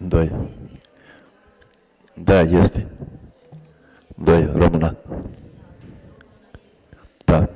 2. Da, este. 2. Română. Da.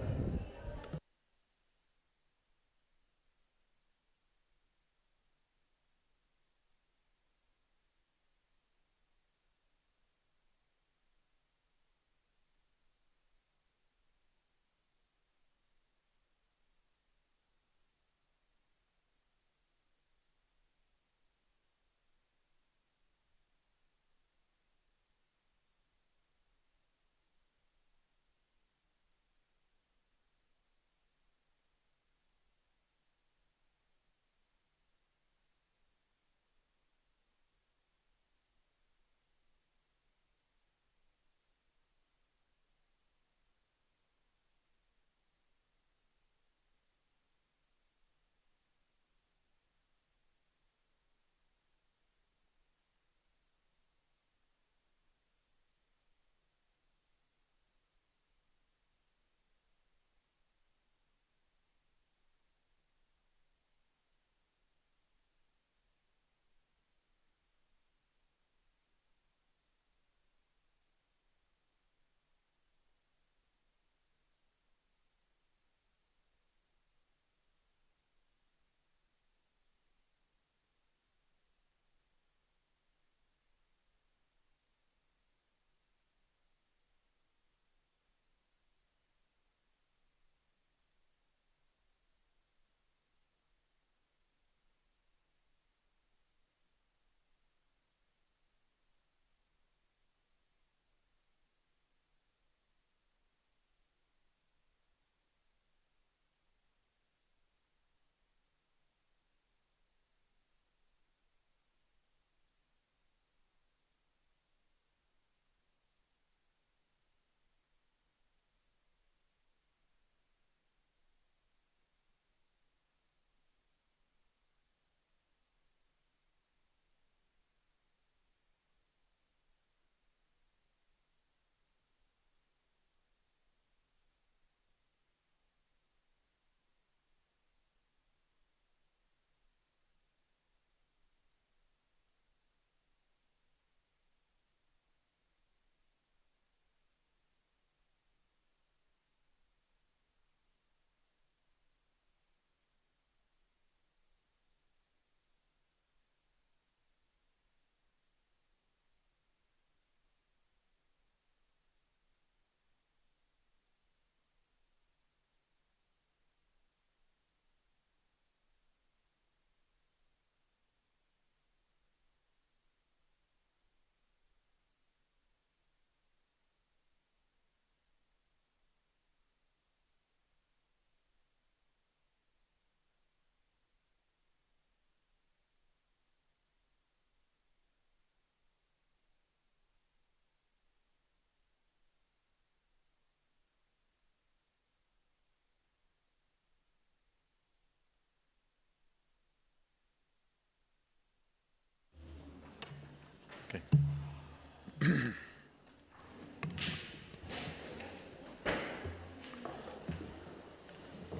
Okay.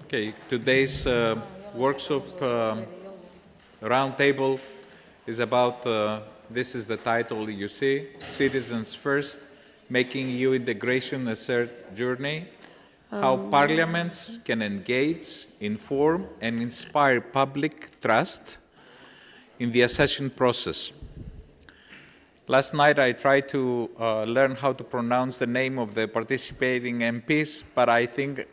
Okay, today's workshop roundtable is about, this is the title you see, Citizens First, Making EU Integration a Shared Journey, how parliaments can engage, inform and inspire public trust in the accession process. Last night I tried to learn how to pronounce the name of the participating MPs, but I think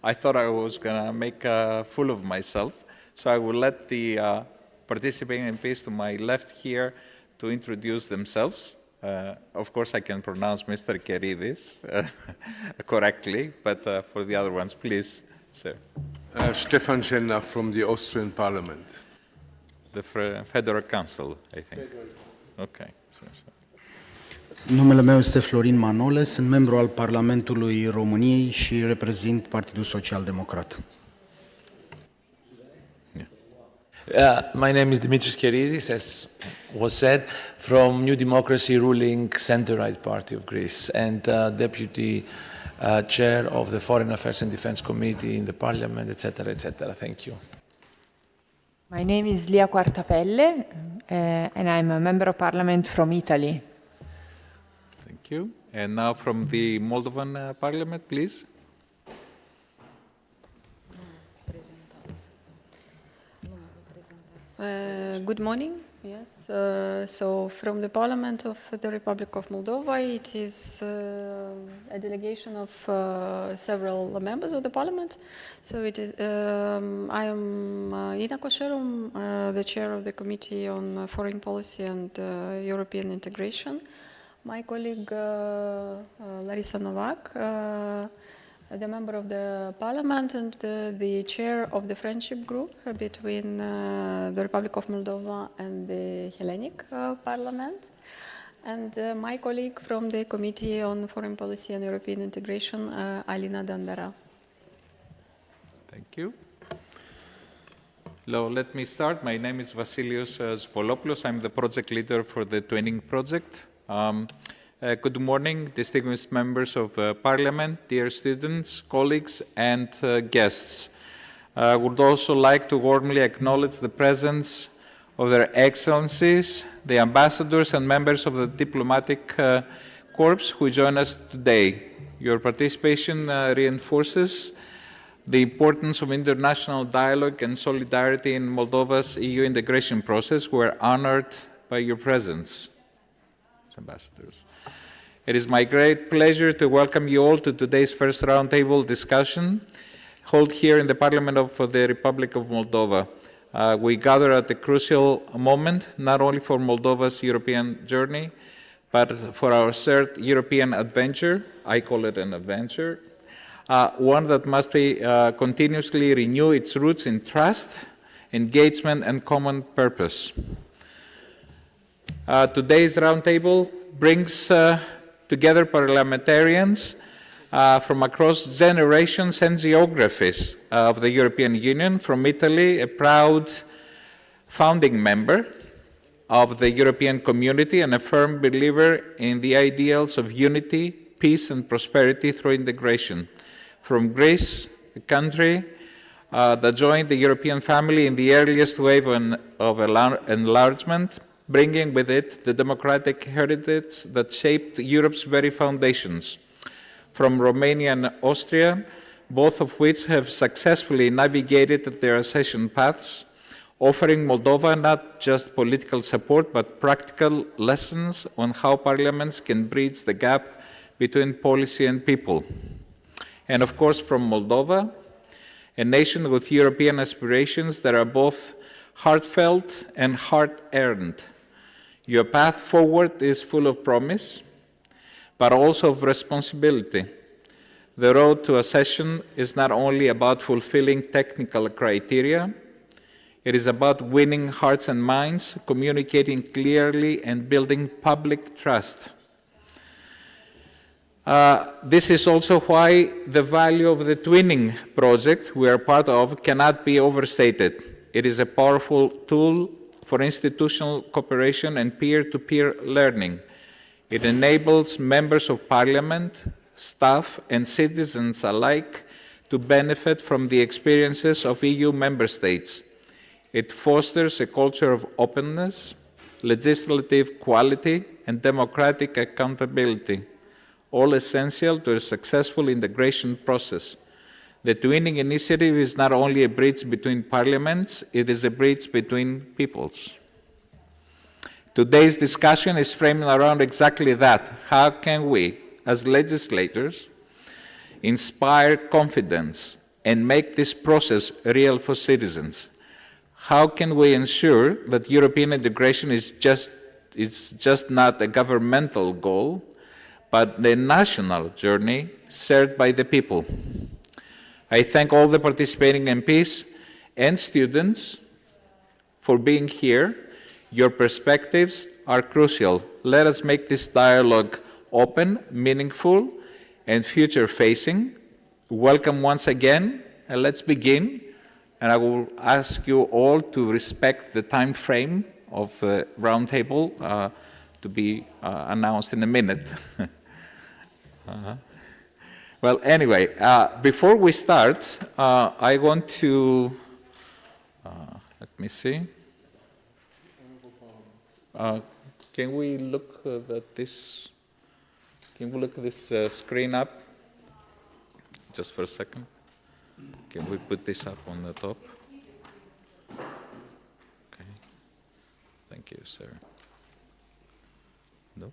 I thought I was going to make a fool of myself. So I will let the participating MPs to my left here to introduce themselves. Of course, I can pronounce Mr. Keridis correctly, but for the other ones, please, sir. Stefan Schenner from the Austrian Parliament. The Federal Council, I think. Okay. Numele meu este Florin Manole, sunt membru al Parlamentului României și reprezint Partidul Social-Democrat. My name is Dimitris Keridis, as was said, from New Democracy ruling center-right party of Greece and deputy chair of the Foreign Affairs and Defense Committee in the Parliament, etc., etc. Thank you. My name is Lia Quartapelle, and I'm a member of parliament from Italy. Thank you. And now from the Moldovan Parliament, please. Good morning. Yes. So from the Parliament of the Republic of Moldova, it is a delegation of several members of the Parliament. So it is. I am Ina Coșeru, the chair of the Committee on Foreign Policy and European Integration. My colleague Larisa Novak, the member of the Parliament and the chair of the friendship group between the Republic of Moldova and the Hellenic Parliament, and my colleague from the Committee on Foreign Policy and European Integration, Alina Dandara. Thank you. Hello, let me start. My name is Vasilios Spolopoulos. I'm the project leader for the Twinning project. Good morning, distinguished members of Parliament, dear students, colleagues, and guests. I would also like to warmly acknowledge the presence of their excellencies, the ambassadors and members of the diplomatic corps who join us today. Your participation reinforces the importance of international dialogue and solidarity in Moldova's EU integration process. We are honored by your presence, ambassadors. It is my great pleasure to welcome you all to today's first roundtable discussion held here in the Parliament of the Republic of Moldova. We gather at a crucial moment, not only for Moldova's European journey, but for our third European adventure. I call it an adventure, one that must be continuously renew its roots in trust, engagement, and common purpose. Today's roundtable brings together parliamentarians from across generations and geographies of the European Union. From Italy, a proud founding member of the European community and a firm believer in the ideals of unity, peace, and prosperity through integration. From Greece, a country that joined the European family in the earliest wave of enlargement, bringing with it the democratic heritage that shaped Europe's very foundations. From Romania and Austria, both of which have successfully navigated their accession paths, offering Moldova not just political support, but practical lessons on how parliaments can bridge the gap between policy and people. And of course, from Moldova, a nation with European aspirations that are both heartfelt and heart-earned. Your path forward is full of promise, but also of responsibility. The road to accession is not only about fulfilling technical criteria, it is about winning hearts and minds, communicating clearly, and building public trust. This is also why the value of the Twinning project we are part of cannot be overstated. It is a powerful tool for institutional cooperation and peer-to-peer learning. It enables members of parliament, staff, and citizens alike to benefit from the experiences of EU member states. It fosters a culture of openness, legislative quality, and democratic accountability, all essential to a successful integration process. The Twinning initiative is not only a bridge between parliaments, it is a bridge between peoples. Today's discussion is framed around exactly that. How can we, as legislators, inspire confidence and make this process real for citizens? How can we ensure that European integration is just not a governmental goal, but the national journey shared by the people? I thank all the participating MPs and students for being here. Your perspectives are crucial. Let us make this dialogue open, meaningful, and future-facing. Welcome once again, and let's begin. And I will ask you all to respect the time frame of the roundtable to be announced in a minute. Well, anyway, before we start, I want to, let Let me see. Can we look at this? Can we look at this screen up? Just for a second. Can we put this up on the top? Okay. Thank you, sir. No.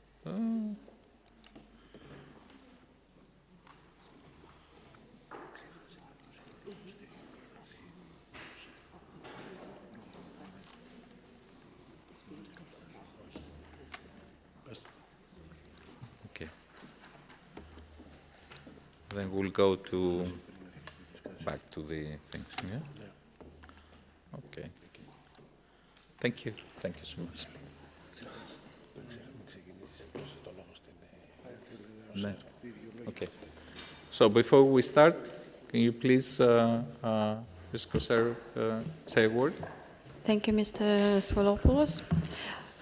Okay. Then we'll go back to the things. Yeah. Okay. Thank you. Thank you so much. No. Okay. So before we start, can you please, Ms. Koser, say a word? Thank you, Mr. Swalopoulos.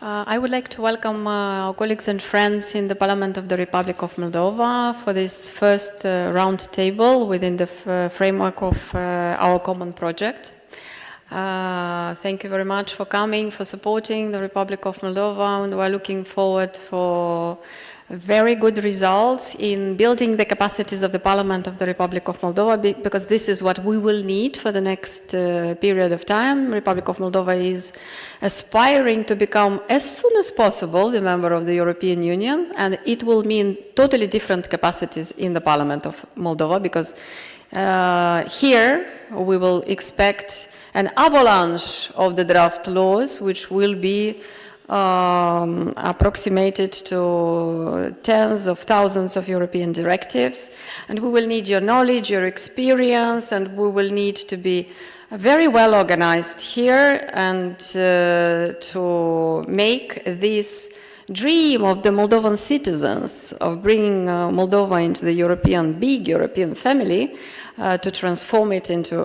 I would like to welcome our colleagues and friends in the Parliament of the Republic of Moldova for this first round table within the framework of our common project. Thank you very much for coming, for supporting the Republic of Moldova, and we're looking forward for very good results in building the capacities of the Parliament of the Republic of Moldova, because this is what we will need for the next period of time. Republic of Moldova is aspiring to become, as soon as possible, the member of the European Union, and it will mean totally different capacities in the Parliament of Moldova, because here we will expect an avalanche of the draft laws, which will be approximated to tens of thousands of European directives, and we will need your knowledge, your experience, and we will need to be very well organized here and to make this dream of the Moldovan citizens of bringing Moldova into the big European family to transform it into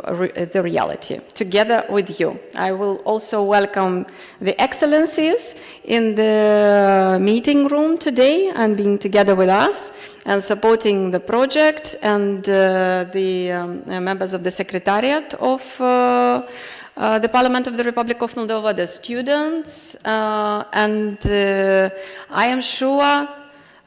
the reality, together with you. I will also welcome the excellencies in the meeting room today and being together with us and supporting the project, and the members of the Secretariat of the Parliament of the Republic of Moldova, the students, and I am sure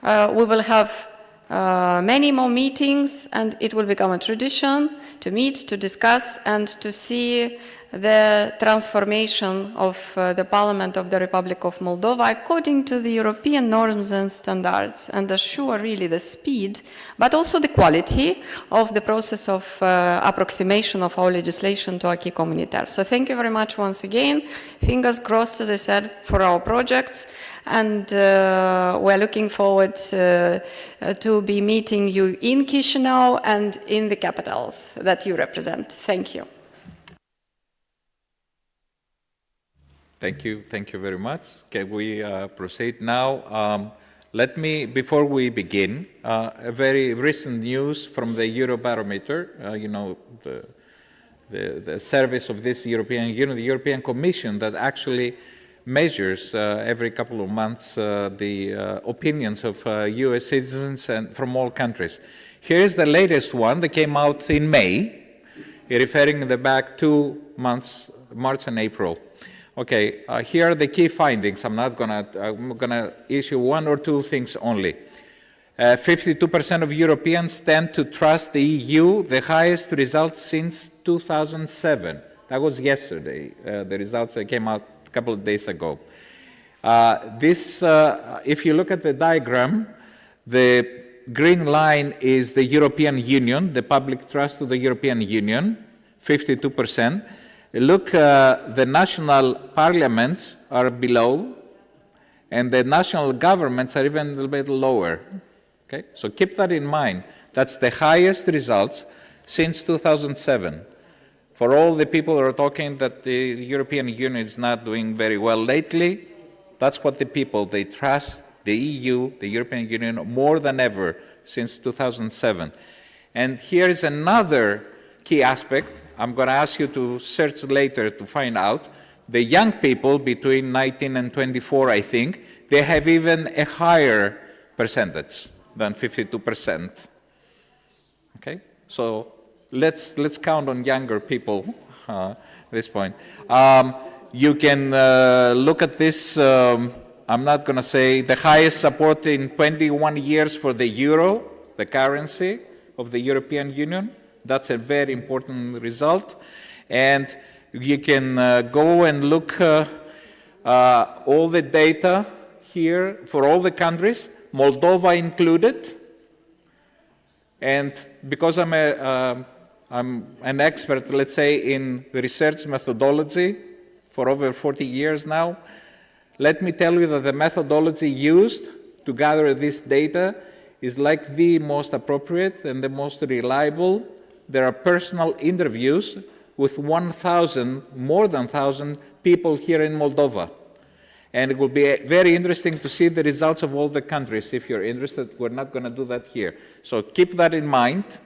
we will have many more meetings, and it will become a tradition to meet, to discuss, and to see the transformation of the Parliament of the Republic of Moldova according to the European norms and standards, and assure really the speed, but also the quality of the process of approximation of our legislation to acquis communautaire. So thank you very much once again. Fingers crossed, as I said, for our projects. And we're looking forward to be meeting you in Chisinau and in the capitals that you represent. Thank you. Thank you very much. Can we proceed now? Let me, before we begin, a very recent news from the Eurobarometer, you know, the service of this European Union, the European Commission, that actually measures every couple of months the opinions of US citizens and from all countries. Here is the latest one that came out in May, referring back 2 months, March and April. Okay, here are the key findings. I'm gonna issue one or two things only. 52% of Europeans tend to trust the EU, the highest results since 2007. That was yesterday, the results that came out a couple of days ago. If you look at the diagram, the green line is the European Union, the public trust to the European Union, 52%. Look, the national parliaments are below, and the national governments are even a little bit lower. Okay, so keep that in mind. That's the highest results since 2007. For all the people who are talking that the European Union is not doing very well lately, that's what the people, they trust the EU, the European Union, more than ever since 2007. And here is another key aspect. I'm going to ask you to search later to find out. The young people between 19 and 24, I think, they have even a higher percentage than 52%. Okay? So let's count on younger people this point. You can look at this, I'm not going to say the highest support in 21 years for the euro, the currency of the European Union. That's a very important result. And you can go and look all the data here for all the countries, Moldova included. And because I'm an expert, let's say, in research methodology for over 40 years now, let me tell you that the methodology used to gather this data is like the most appropriate and the most reliable. There are personal interviews with 1,000, more than 1,000 people here in Moldova. And it will be very interesting to see the results of all the countries. If you're interested, we're not going to do that here. So keep that in mind.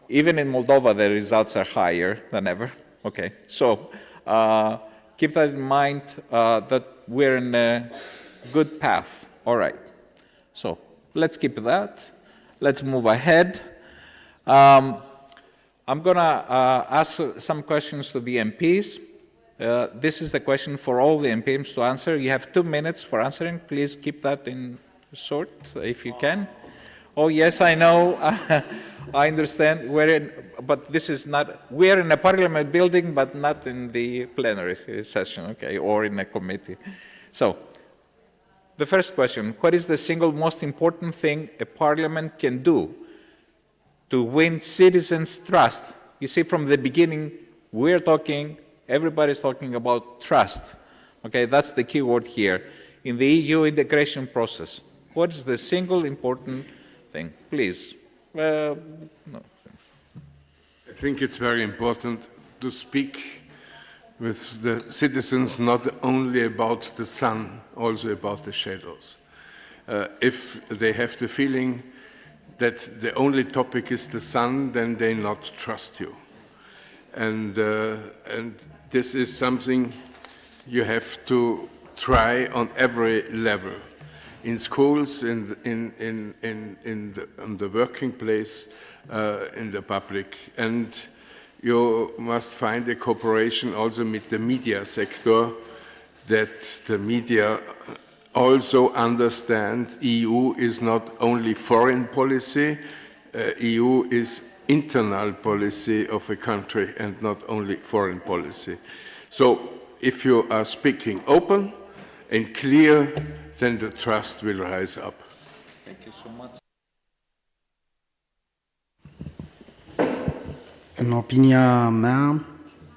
Even in Moldova, the results are higher than ever. Okay, so keep that in mind that we're in a good path. All right, so let's keep that. Let's move ahead. I'm going to ask some questions to the MPs. This is the question for all the MPs to answer. You have 2 minutes for answering. Please keep that in short, if you can. Oh, yes, I know. I understand. But this is not, we're in a parliament building, but not in the plenary session, okay, or in a committee. So, the first question, what is the single most important thing a parliament can do to win citizens' trust? You see, from the beginning, we're talking, everybody's talking about trust. Okay, that's the key word here. In the EU integration process, what is the single important thing? Please. No. I think it's very important to speak with the citizens not only about the sun, also about the shadows. If they have the feeling that the only topic is the sun, then they not trust you. And this is something you have to try on every level, in schools, on the working place, in the public. And you must find a cooperation also with the media sector, that the media also understand EU is not only foreign policy, EU is internal policy of a country and not only foreign policy. So if you are speaking open and clear, then the trust will rise up. Thank you so much. În opinia mea,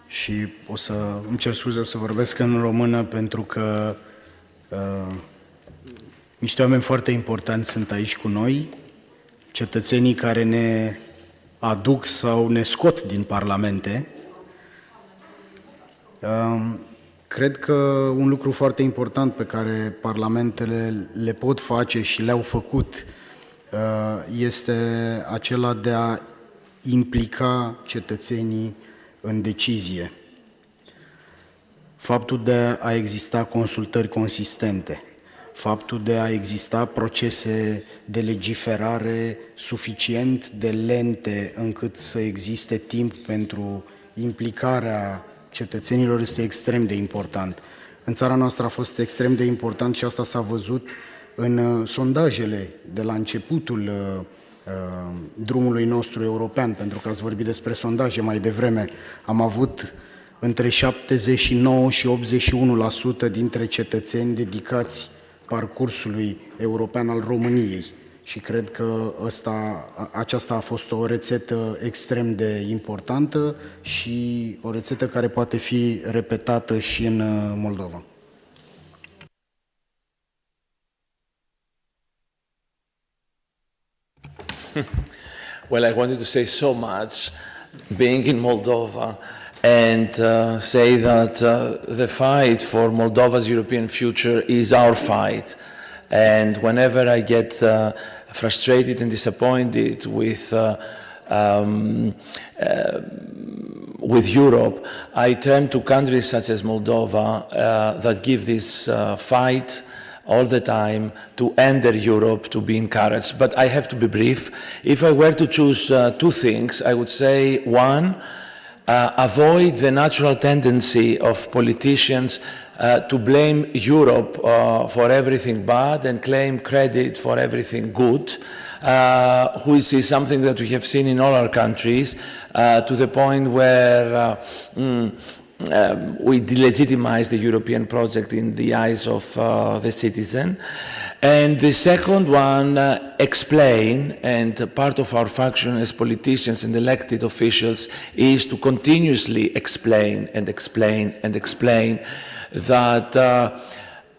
și îmi cer scuze, o să vorbesc în română pentru că niște oameni foarte importanți sunt aici cu noi, cetățenii care ne aduc sau ne scot din parlamente. Cred că un lucru foarte important pe care parlamentele le pot face și le-au făcut este acela de a implica cetățenii în decizie. Faptul de a exista consultări consistente, faptul de a exista procese de legiferare suficient de lente încât să existe timp pentru implicarea cetățenilor este extrem de important. În țara noastră a fost extrem de important și asta s-a văzut în sondajele de la începutul drumului nostru european, pentru că ați vorbit despre sondaje mai devreme. Am avut între 79 și 81% dintre cetățeni dedicați parcursului european al României și cred că aceasta a fost o rețetă extrem de importantă și o rețetă care poate fi repetată și în Moldova. Well, I wanted to say so much, being in Moldova, and say that the fight for Moldova's European future is our fight. And whenever I get frustrated and disappointed with Europe, I turn to countries such as Moldova that give this fight all the time to enter Europe, to be encouraged. But I have to be brief. If I were to choose two things, I would say, one, avoid the natural tendency of politicians to blame Europe for everything bad and claim credit for everything good, which is something that we have seen in all our countries, to the point where we delegitimize the European project in the eyes of the citizen. And the second one, explain, and part of our function as politicians and elected officials is to continuously explain and explain and explain that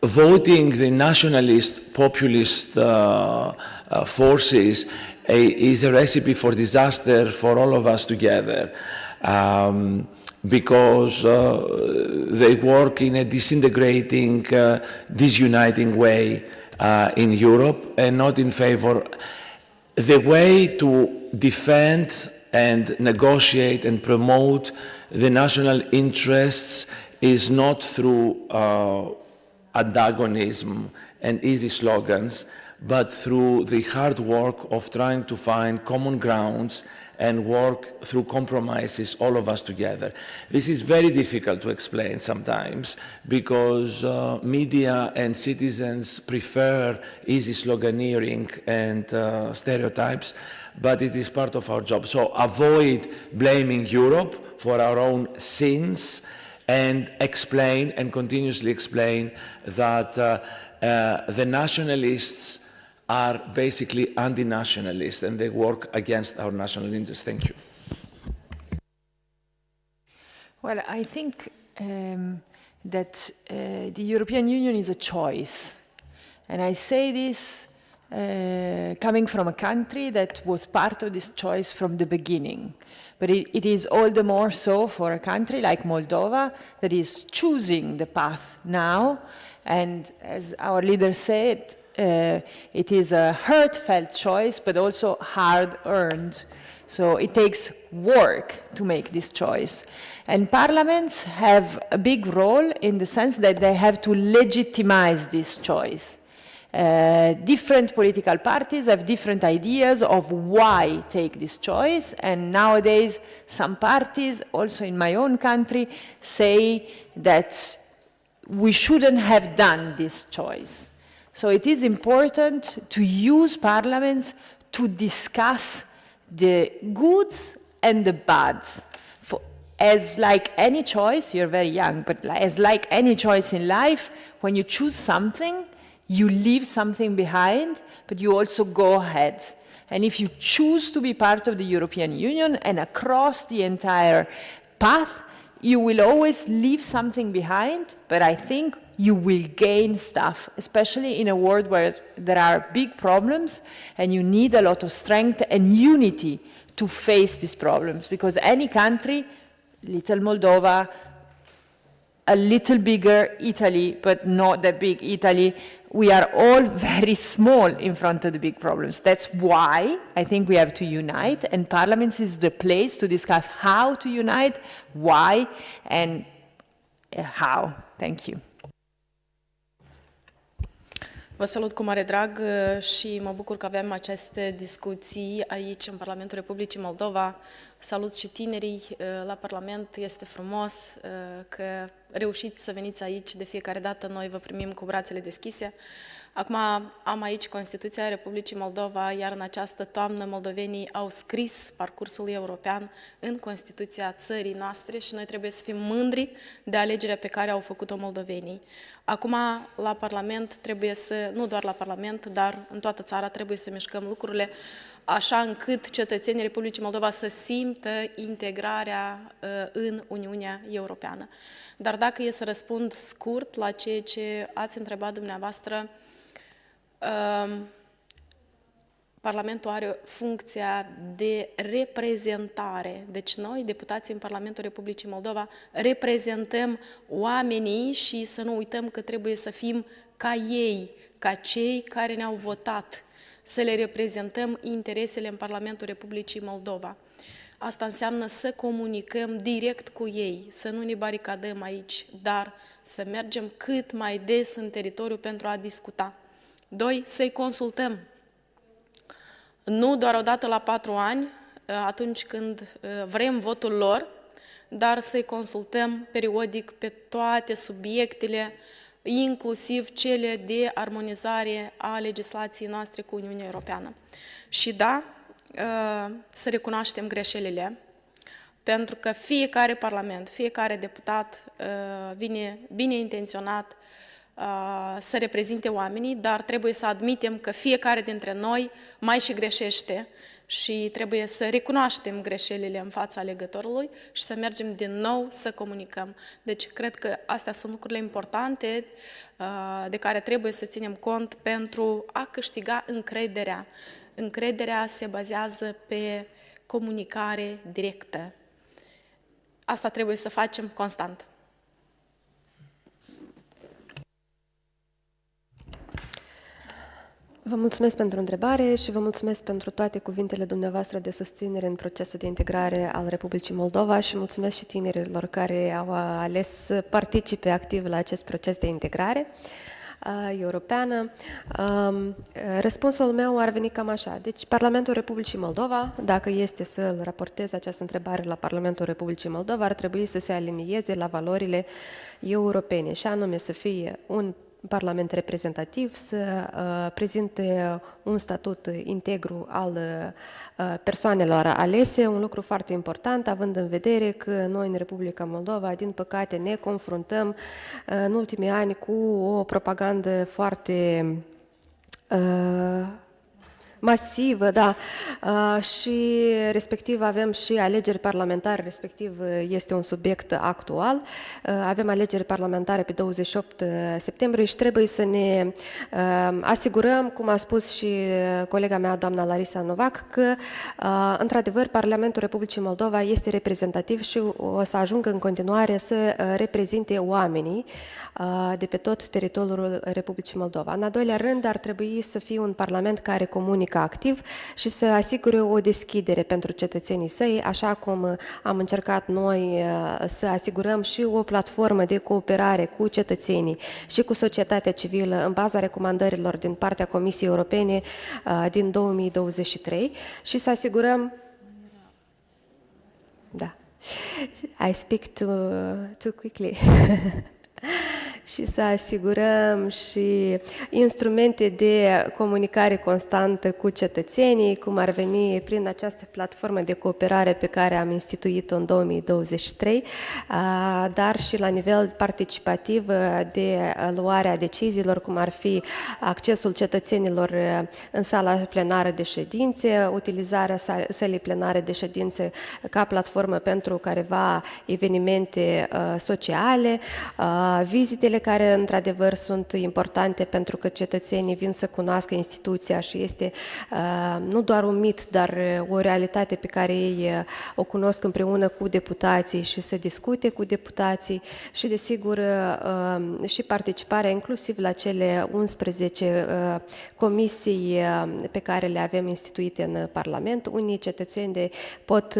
voting the nationalist, populist forces is a recipe for disaster for all of us together. Because they work in a disintegrating, disuniting way in Europe and not in favor. The way to defend and negotiate and promote the national interests is not through antagonism and easy slogans, but through the hard work of trying to find common grounds and work through compromises, all of us together. This is very difficult to explain sometimes because media and citizens prefer easy sloganeering and stereotypes, but it is part of our job. So avoid blaming Europe for our own sins and explain and continuously explain that the nationalists are basically anti-nationalists and they work against our national interests. Thank you. Well, I think that the European Union is a choice. And I say this coming from a country that was part of this choice from the beginning. But it is all the more so for a country like Moldova that is choosing the path now. And as our leader said, it is a heartfelt choice, but also hard-earned. So it takes work to make this choice. And parliaments have a big role in the sense that they have to legitimize this choice. Different political parties have different ideas of why take this choice, and nowadays some parties, also in my own country, say that we shouldn't have done this choice. So it is important to use parliaments to discuss the goods and the bads. As like any choice, you're very young, but as like any choice in life, when you choose something, you leave something behind, but you also go ahead. And if you choose to be part of the European Union and across the entire path, you will always leave something behind, but I think you will gain stuff, especially in a world where there are big problems and you need a lot of strength and unity to face these problems. Because any country, little Moldova, a little bigger Italy, but not that big Italy, we are all very small in front of the big problems. That's why I think we have to unite, and Parliament is the place to discuss how to unite, why, and how. Thank you. Vă salut cu mare drag și mă bucur că avem aceste discuții aici în Parlamentul Republicii Moldova. Salut și tinerii la Parlament, este frumos că reușiți să veniți aici de fiecare dată, noi vă primim cu brațele deschise. Acum am aici Constituția Republicii Moldova, iar în această toamnă moldovenii au scris parcursul european în Constituția țării noastre și noi trebuie să fim mândri de alegerea pe care au făcut-o moldovenii. Acum, la Parlament trebuie să, nu doar la Parlament, dar în toată țara trebuie să mișcăm lucrurile așa încât cetățenii Republicii Moldova să simtă integrarea în Uniunea Europeană. Dar dacă e să răspund scurt la ceea ce ați întrebat dumneavoastră, Parlamentul are funcția de reprezentare. Deci noi, deputații în Parlamentul Republicii Moldova, reprezentăm oamenii și să nu uităm că trebuie să fim ca ei, ca cei care ne-au votat, să le reprezentăm interesele în Parlamentul Republicii Moldova. Asta înseamnă să comunicăm direct cu ei, să nu ne baricadăm aici, dar să mergem cât mai des în teritoriu pentru a discuta. 2. Să-i consultăm. Nu doar o dată la 4 ani, atunci când vrem votul lor, dar să-i consultăm periodic pe toate subiectele, inclusiv cele de armonizare a legislației noastre cu Uniunea Europeană. Și da, să recunoaștem greșelile, pentru că fiecare parlament, fiecare deputat vine bine intenționat să reprezinte oamenii, dar trebuie să admitem că fiecare dintre noi mai și greșește și trebuie să recunoaștem greșelile în fața alegătorului și să mergem din nou să comunicăm. Deci, cred că astea sunt lucrurile importante de care trebuie să ținem cont pentru a câștiga încrederea. Încrederea se bazează pe comunicare directă. Asta trebuie să facem constant. Vă mulțumesc pentru întrebare și vă mulțumesc pentru toate cuvintele dumneavoastră de susținere în procesul de integrare al Republicii Moldova și mulțumesc și tinerilor care au ales să participe activ la acest proces de integrare europeană. Răspunsul meu ar veni cam așa. Deci Parlamentul Republicii Moldova, dacă este să raportez această întrebare la Parlamentul Republicii Moldova, ar trebui să se alinieze la valorile europene și anume să fie un Parlament reprezentativ, să prezinte un statut integru al persoanelor alese, un lucru foarte important, având în vedere că noi în Republica Moldova, din păcate, ne confruntăm în ultimii ani cu o propagandă foarte masivă, da, și respectiv avem și alegeri parlamentare, respectiv este un subiect actual. Avem alegeri parlamentare pe 28 septembrie și trebuie să ne asigurăm, cum a spus și colega mea, doamna Larisa Novac, că într-adevăr Parlamentul Republicii Moldova este reprezentativ și o să ajungă în continuare să reprezinte oamenii de pe tot teritoriul Republicii Moldova. În al doilea rând, ar trebui să fie un parlament care comunică activ și să asigure o deschidere pentru cetățenii săi, așa cum am încercat noi să asigurăm și o platformă de cooperare cu cetățenii și cu societatea civilă în baza recomandărilor din partea Comisiei Europene din 2023 și să asigurăm... Da. I speak too quickly. Și să asigurăm și instrumente de comunicare constantă cu cetățenii, cum ar veni prin această platformă de cooperare pe care am instituit-o în 2023, dar și la nivel participativ de luarea deciziilor, cum ar fi accesul cetățenilor în sala plenară de ședințe, utilizarea sălii plenare de ședințe ca platformă pentru careva evenimente sociale, vizitele care într-adevăr sunt importante pentru că cetățenii vin să cunoască instituția și este nu doar un mit, dar o realitate pe care ei o cunosc împreună cu deputații și să discute cu deputații și desigur și participarea inclusiv la cele 11 comisii pe care le avem instituite în Parlament. Unii cetățeni pot,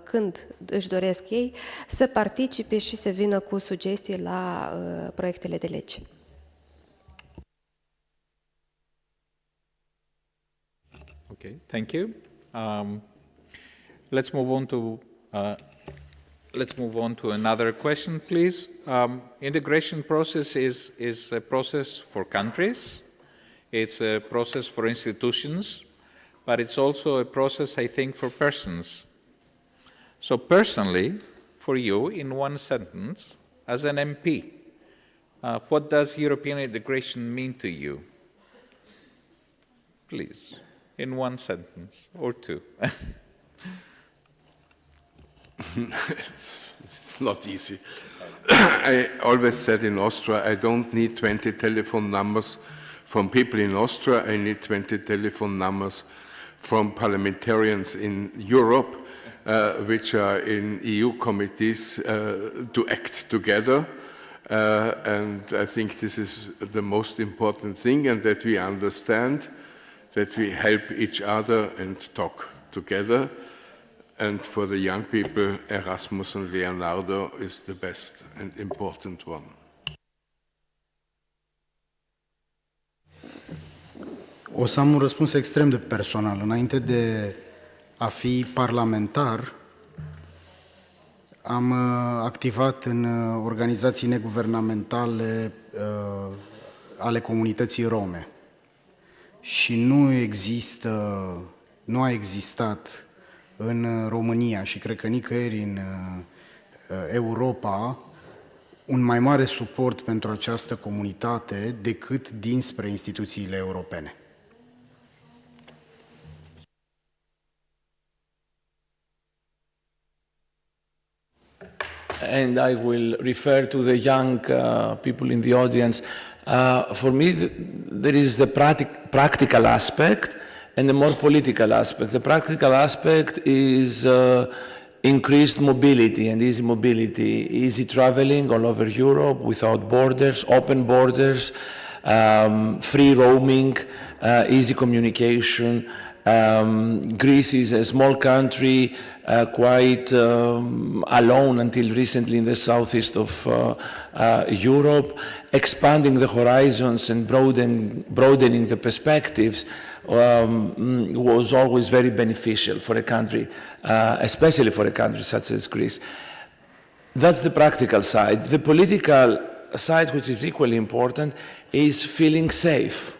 când își doresc ei, să participe și să vină cu sugestii la proiectele de lege. Okay, thank you. Let's move on to another question, please. Integration process is a process for countries. It's a process for institutions, but it's also a process, I think, for persons. So personally, for you, in one sentence, as an MP, what does European integration mean to you? Please, in one sentence or two. It's not easy. I always said in Austria, I don't need 20 telephone numbers from people in Austria, I need 20 telephone numbers from parliamentarians in Europe, which are in EU committees to act together. And I think this is the most important thing, and that we understand that we help each other and talk together. And for the young people, Erasmus and Leonardo is the best and important one. O să am un răspuns extrem de personal. Înainte de a fi parlamentar, Am activat în organizații neguvernamentale ale comunității rome și nu a existat în România și cred că nicăieri în Europa un mai mare suport pentru această comunitate decât dinspre instituțiile europene. And I will refer to the young people in the audience. For me, there is the practical aspect and the more political aspect. The practical aspect is increased mobility and easy traveling all over Europe without borders, open borders, free roaming, easy communication. Greece is a small country, quite alone until recently in the southeast of Europe. Expanding the horizons and broadening the perspectives was always very beneficial for a country, especially for a country such as Greece. That's the practical side. The political side, which is equally important, is feeling safe.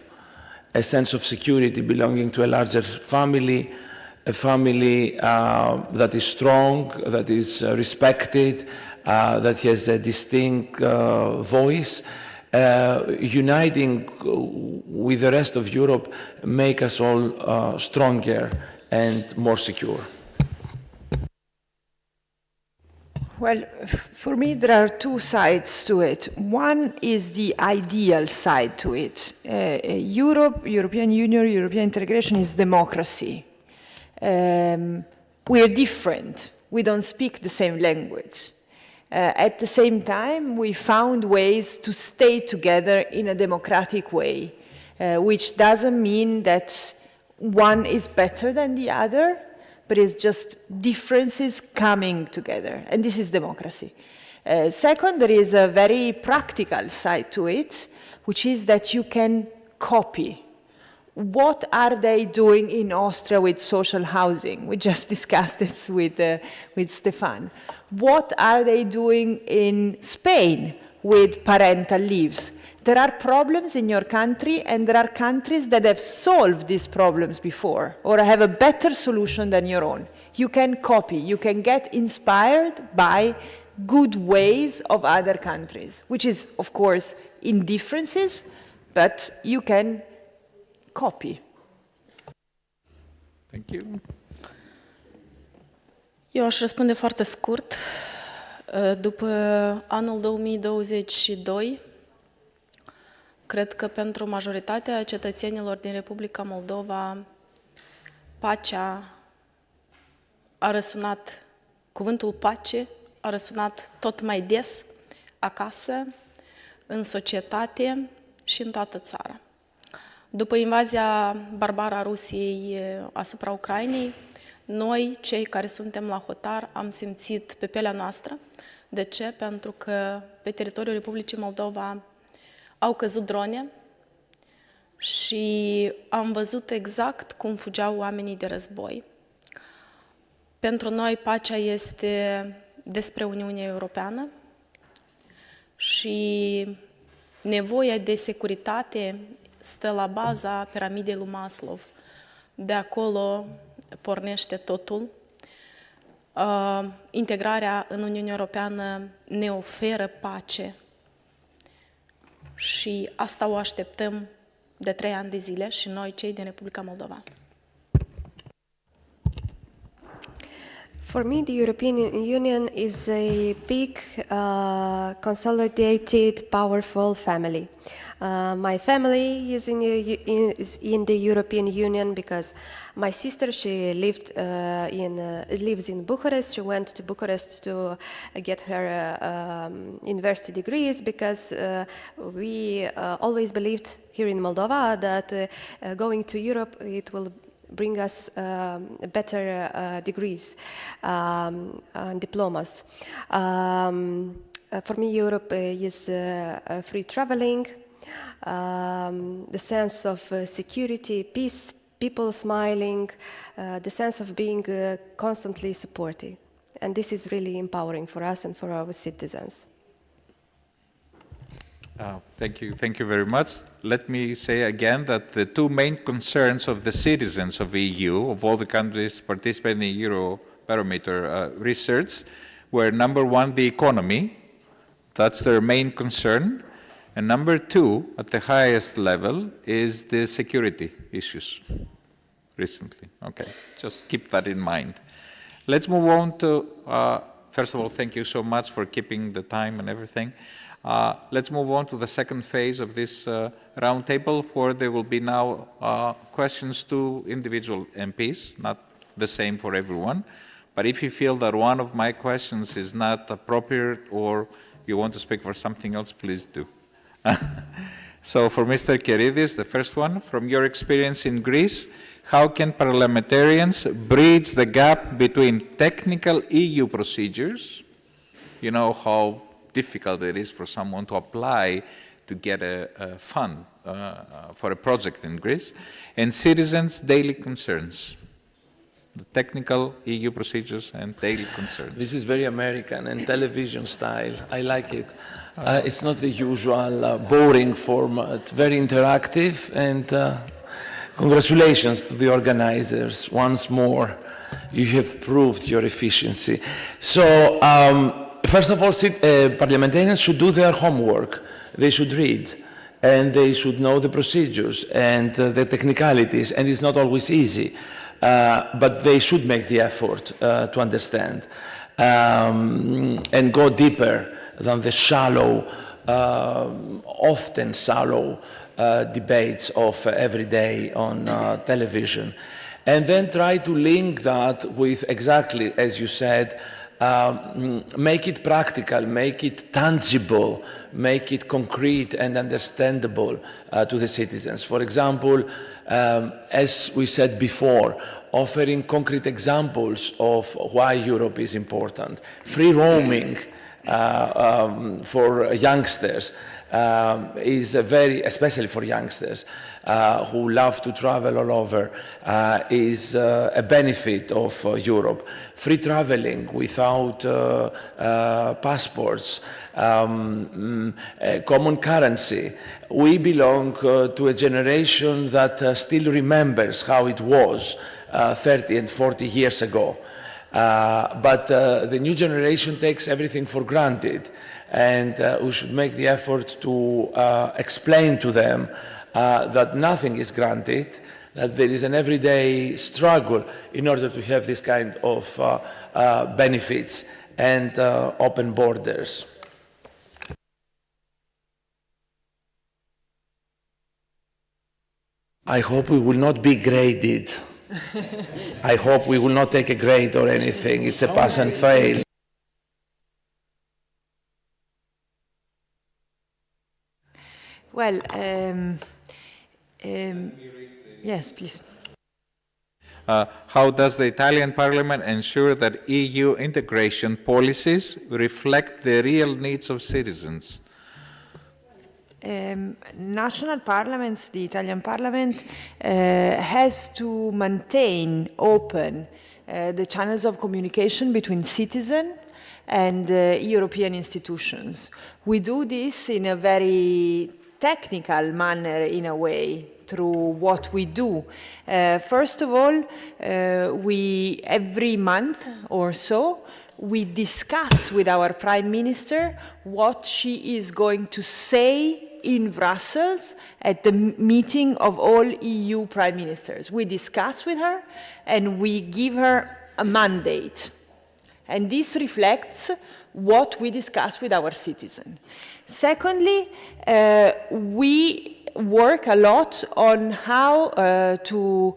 A sense of security, belonging to a larger family, a family that is strong, that is respected, that has a distinct voice. Uniting with the rest of Europe make us all stronger and more secure. Well, for me, there are two sides to it. One is the ideal side to it. European Union, European integration is democracy. We are different. We don't speak the same language. At the same time, we found ways to stay together in a democratic way, which doesn't mean that one is better than the other, but it's just differences coming together, and this is democracy. Second, there is a very practical side to it, which is that you can copy. What are they doing in Austria with social housing? We just discussed this with Stefan. What are they doing in Spain with parental leaves? There are problems in your country, and there are countries that have solved these problems before or have a better solution than your own. You can copy, you can get inspired by good ways of other countries, which is, of course, in differences, but you can copy. Thank you. Eu aș răspunde foarte scurt. După anul 2022, cred că pentru majoritatea cetățenilor din Republica Moldova, pacea a răsunat, cuvântul pace a răsunat tot mai des acasă, în societate și în toată țara. După invazia barbară a Rusiei asupra Ucrainei, noi, cei care suntem la hotar, am simțit pe pielea noastră. De ce? Pentru că pe teritoriul Republicii Moldova au căzut drone și am văzut exact cum fugeau oamenii de război. Pentru noi, pacea este despre Uniunea Europeană și nevoia de securitate stă la baza piramidei lui Maslow. De acolo pornește totul. Integrarea în Uniunea Europeană ne oferă pace și asta o așteptăm de 3 ani de zile și noi, cei din Republica Moldova. For me, the European Union is a big, consolidated, powerful family. My family is in the European Union because my sister, she lives in Bucharest. She went to Bucharest to get her university degrees because we always believed here in Moldova that going to Europe, it will bring us better degrees and diplomas. For me, Europe is free traveling, the sense of security, peace, people smiling, the sense of being constantly supported. And this is really empowering for us and for our citizens. Thank you very much. Let me say again that the two main concerns of the citizens of EU, of all the countries participating in Eurobarometer research, were number one, the economy. That's their main concern. And number two, at the highest level, is the security issues recently. Okay, just keep that in mind. Let's move on to, first of all, thank you so much for keeping the time and everything. Let's move on to the second phase of this roundtable, where there will be now questions to individual MPs, not the same for everyone. But if you feel that one of my questions is not appropriate or you want to speak for something else, please do. So for Mr. Keridis, the first one, from your experience in Greece, how can parliamentarians bridge the gap between technical EU procedures, you know how difficult it is for someone to apply to get a fund for a project in Greece, and citizens' daily concerns? The technical EU procedures and daily concerns. This is very American and television style. I like it. It's not the usual boring format, very interactive, and congratulations to the organizers once more. You have proved your efficiency. So, first of all, parliamentarians should do their homework. They should read, and they should know the procedures and the technicalities, and it's not always easy. But they should make the effort to understand and go deeper than the shallow, often shallow debates of every day on television. And then try to link that with, exactly as you said, make it practical, make it tangible, make it concrete and understandable to the citizens. For example, as we said before, offering concrete examples of why Europe is important. Free roaming for youngsters is especially for youngsters who love to travel all over, is a benefit of Europe. Free traveling without passports, common currency. We belong to a generation that still remembers how it was 30 and 40 years ago. But the new generation takes everything for granted, and we should make the effort to explain to them that nothing is granted, that there is an everyday struggle in order to have this kind of benefits and open borders. I hope we will not be graded. I hope we will not take a grade or anything. It's a pass and fail. Well, yes, please. How does the Italian Parliament ensure that EU integration policies reflect the real needs of citizens? National parliaments, the Italian Parliament, has to maintain open the channels of communication between citizens and European institutions. We do this in a very technical manner, in a way, through what we do. First of all, every month or so, we discuss with our Prime Minister what she is going to say in Brussels at the meeting of all EU Prime Ministers. We discuss with her and we give her a mandate. And this reflects what we discuss with our citizens. Secondly, we work a lot on how to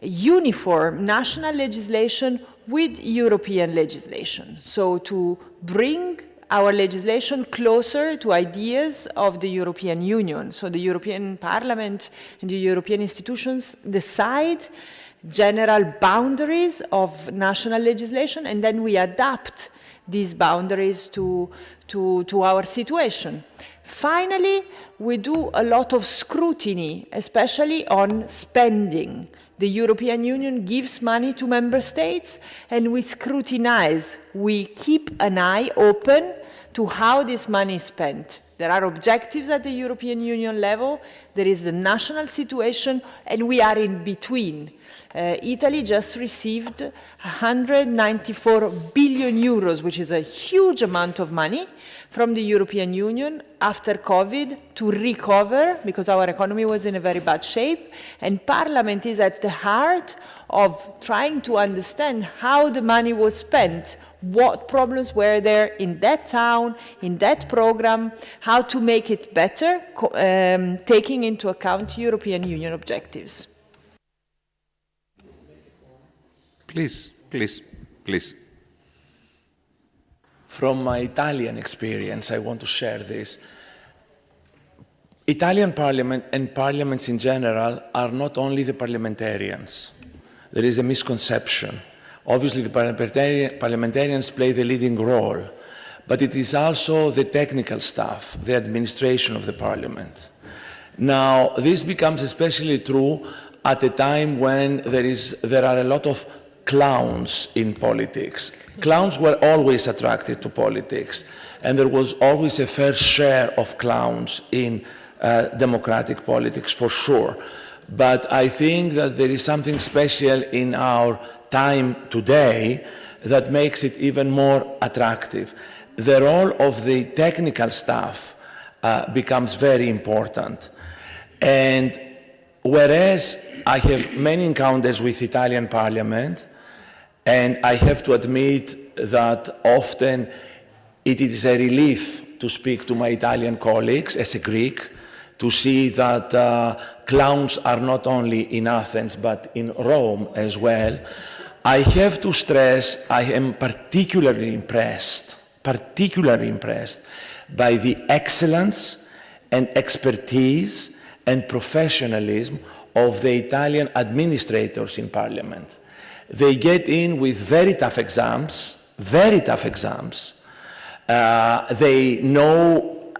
uniform national legislation with European legislation. So to bring our legislation closer to ideas of the European Union. So the European Parliament and the European institutions decide general boundaries of national legislation, and then we adapt these boundaries to our situation. Finally, we do a lot of scrutiny, especially on spending, The European Union gives money to member states and we scrutinize, we keep an eye open to how this money is spent. There are objectives at the European Union level, there is the national situation, and we are in between. Italy just received 194 billion euros, which is a huge amount of money from the European Union after COVID to recover, because our economy was in a very bad shape, and Parliament is at the heart of trying to understand how the money was spent, what problems were there in that town, in that program, how to make it better, taking into account European Union objectives. Please, please, please. From my Italian experience, I want to share this. Italian parliament and parliaments in general are not only the parliamentarians. There is a misconception. Obviously, the parliamentarians play the leading role, but it is also the technical staff, the administration of the parliament. Now, this becomes especially true at a time when there are a lot of clowns in politics. Clowns were always attracted to politics, and there was always a fair share of clowns in democratic politics, for sure. But I think that there is something special in our time today that makes it even more attractive. The role of the technical staff becomes very important. And whereas I have many encounters with Italian Parliament, and I have to admit that often it is a relief to speak to my Italian colleagues as a Greek, to see that clowns are not only in Athens but in Rome as well. I have to stress I am particularly impressed by the excellence and expertise and professionalism of the Italian administrators in Parliament. They get in with very tough exams. They know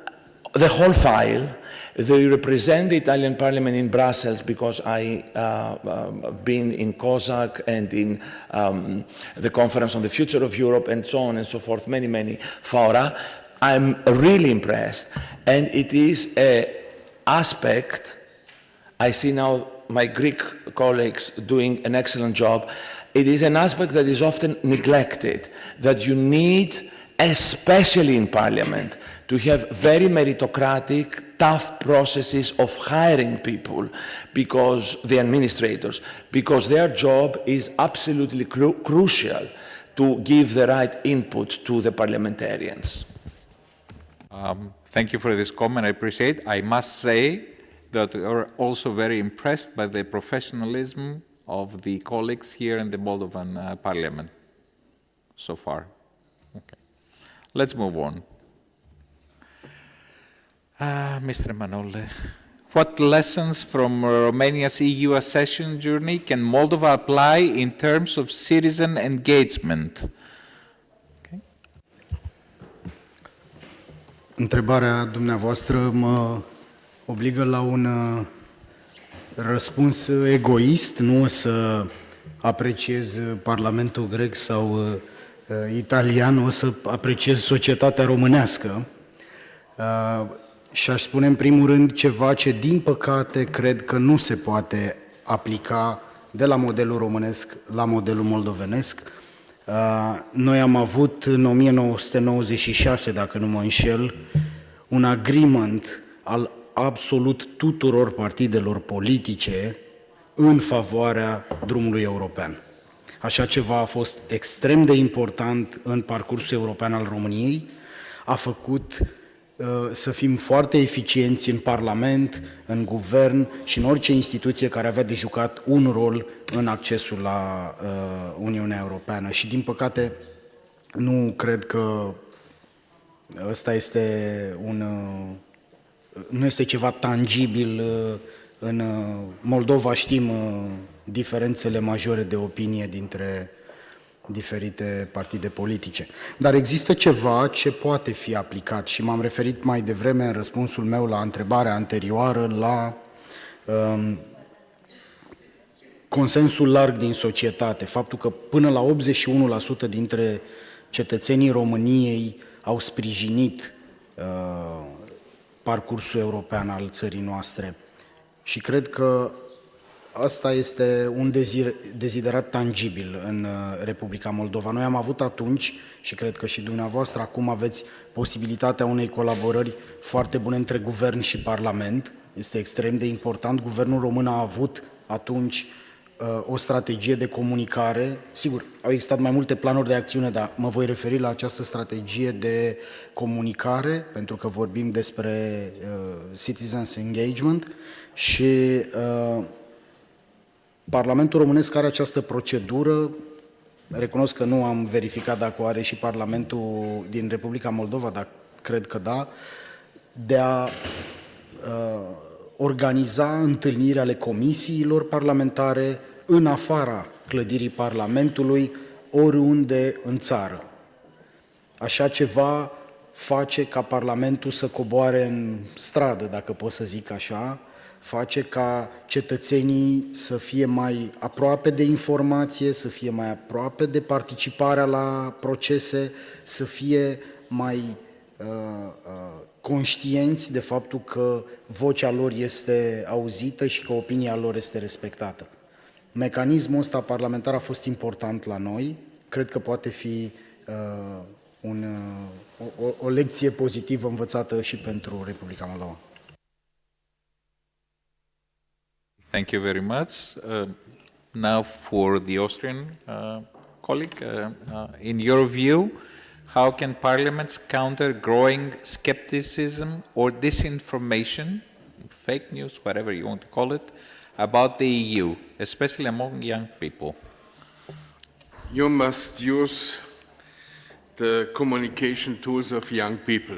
the whole file. They represent the Italian Parliament in Brussels because I've been in COSAC and in the Conference on the Future of Europe and so on and so forth, many fora. I'm really impressed. And it is an aspect, I see now my Greek colleagues doing an excellent job, it is an aspect that is often neglected, that you need, especially in Parliament, to have very meritocratic, tough processes of hiring people, because the administrators, because their job is absolutely crucial to give the right input to the parliamentarians. Thank you for this comment, I appreciate. I must say that we're also very impressed by the professionalism of the colleagues here in the Moldovan Parliament so far. Okay. Let's move on. Mr. Manole, what lessons from Romania's EU accession journey can Moldova apply in terms of citizen engagement? Okay. Întrebarea dumneavoastră mă obligă la un răspuns egoist, nu o să apreciez Parlamentul grec sau italian, o să apreciez societatea românească. Și aș spune în primul rând ceva ce din păcate cred că nu se poate aplica de la modelul românesc la modelul moldovenesc. Noi am avut în 1996, dacă nu mă înșel, un agreement al absolut tuturor partidelor politice în favoarea drumului european. Așa ceva a fost extrem de important în parcursul european al României, a făcut să fim foarte eficienți în Parlament, în Guvern și în orice instituție care avea de jucat un rol în accesul la Uniunea Europeană. Și din păcate nu cred că ăsta este nu este ceva tangibil în Moldova. Știm diferențele majore de opinie dintre diferite partide politice. Dar există ceva ce poate fi aplicat și m-am referit mai devreme în răspunsul meu la întrebarea anterioară la consensul larg din societate, faptul că până la 81% dintre cetățenii României au sprijinit parcursul european al țării noastre. Și cred că asta este un deziderat tangibil în Republica Moldova. Noi am avut atunci, și cred că și dumneavoastră acum aveți posibilitatea unei colaborări foarte bune între guvern și Parlament. Este extrem de important. Guvernul român a avut atunci o strategie de comunicare. Sigur, au existat mai multe planuri de acțiune, dar mă voi referi la această strategie de comunicare, pentru că vorbim despre citizens engagement și Parlamentul românesc are această procedură. Recunosc că nu am verificat dacă o are și Parlamentul din Republica Moldova, dar cred că da, de a organiza întâlniri ale comisiilor parlamentare în afara clădirii Parlamentului, oriunde în țară. Așa ceva face ca Parlamentul să coboare în stradă, dacă pot să zic așa, face ca cetățenii să fie mai aproape de informație, să fie mai aproape de participarea la procese, să fie mai conștienți de faptul că vocea lor este auzită și că opinia lor este respectată. Mecanismul ăsta parlamentar a fost important la noi. Cred că poate fi o lecție pozitivă învățată și pentru Republica Moldova. Thank you very much. Now for the Austrian colleague, in your view, how can parliaments counter growing skepticism or disinformation, fake news, whatever you want to call it, about the EU, especially among young people? You must use the communication tools of young people.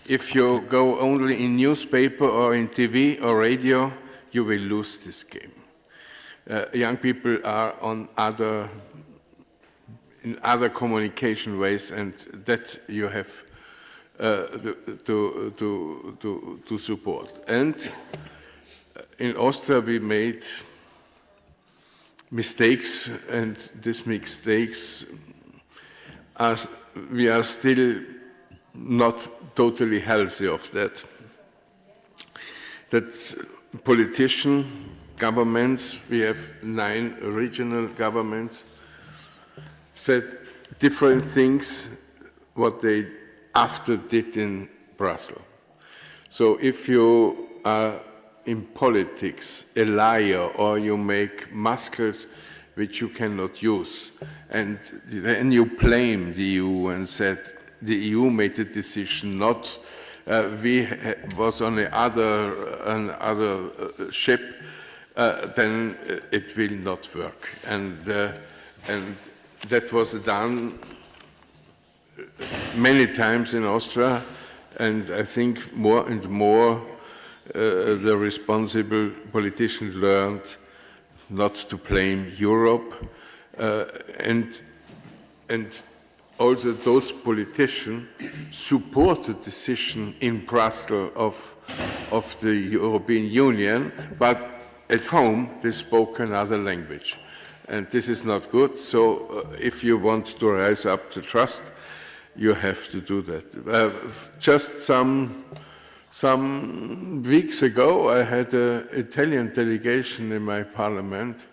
If you go only in newspaper or in TV or radio, you will lose this game. Young people are on in other communication ways, and that you have to support. And in Austria we made mistakes, and these mistakes we are still not totally healthy of that. That politicians, governments, we have 9 regional governments, said different things what they after did in Brussels. So if you are in politics a liar, or you make muscles which you cannot use, and then you blame the EU and said the EU made a decision, not we was on another ship, then it will not work. And that was done many times in Austria, and I think more and more the responsible politicians learned not to blame Europe, and also those politicians support the decision in Brussels of the European Union, but at home they spoke another language. And this is not good, so if you want to rise up the trust, you have to do that. Just some weeks ago, I had an Italian delegation in my parliament,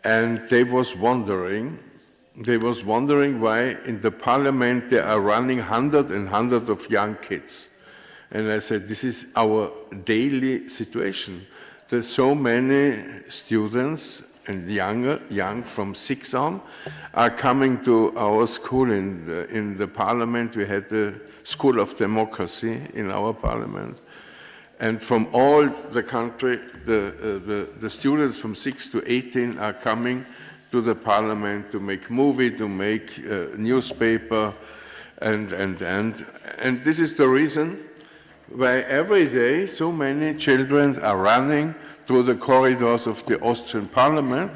and they was wondering why in the parliament they are running hundreds and hundreds of young kids. And I said, this is our daily situation. There's so many students and young from 6 on, are coming to our school in the parliament. We had the School of Democracy in our parliament. And from all the country, the students from 6 to 18 are coming to the parliament to make movie, to make newspaper, and this is the reason why every day so many children are running through the corridors of the Austrian parliament,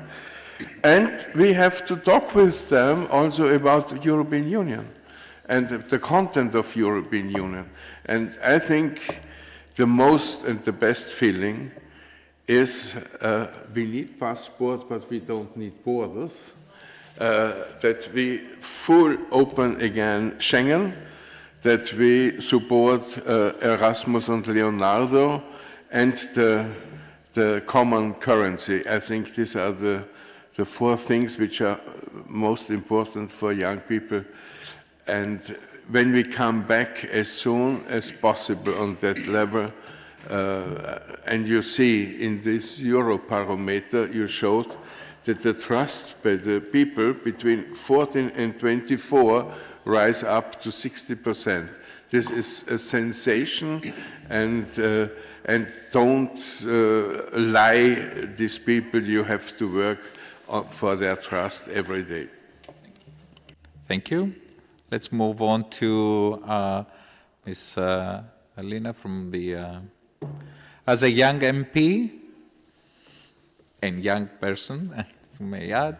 and we have to talk with them also about the European Union and the content of European Union. And I think the most and the best feeling is we need passport, but we don't need borders. That we full open again Schengen, that we support Erasmus and Leonardo, and the common currency. I think these are the four things which are most important for young people. And when we come back as soon as possible on that level, and you see in this Eurobarometer, you showed that the trust by the people between 14 and 24 rise up to 60%. This is a sensation, and don't lie these people. You have to work for their trust every day. Thank you. Let's move on to Ms. Alina from the... as a young MP and young person, may add,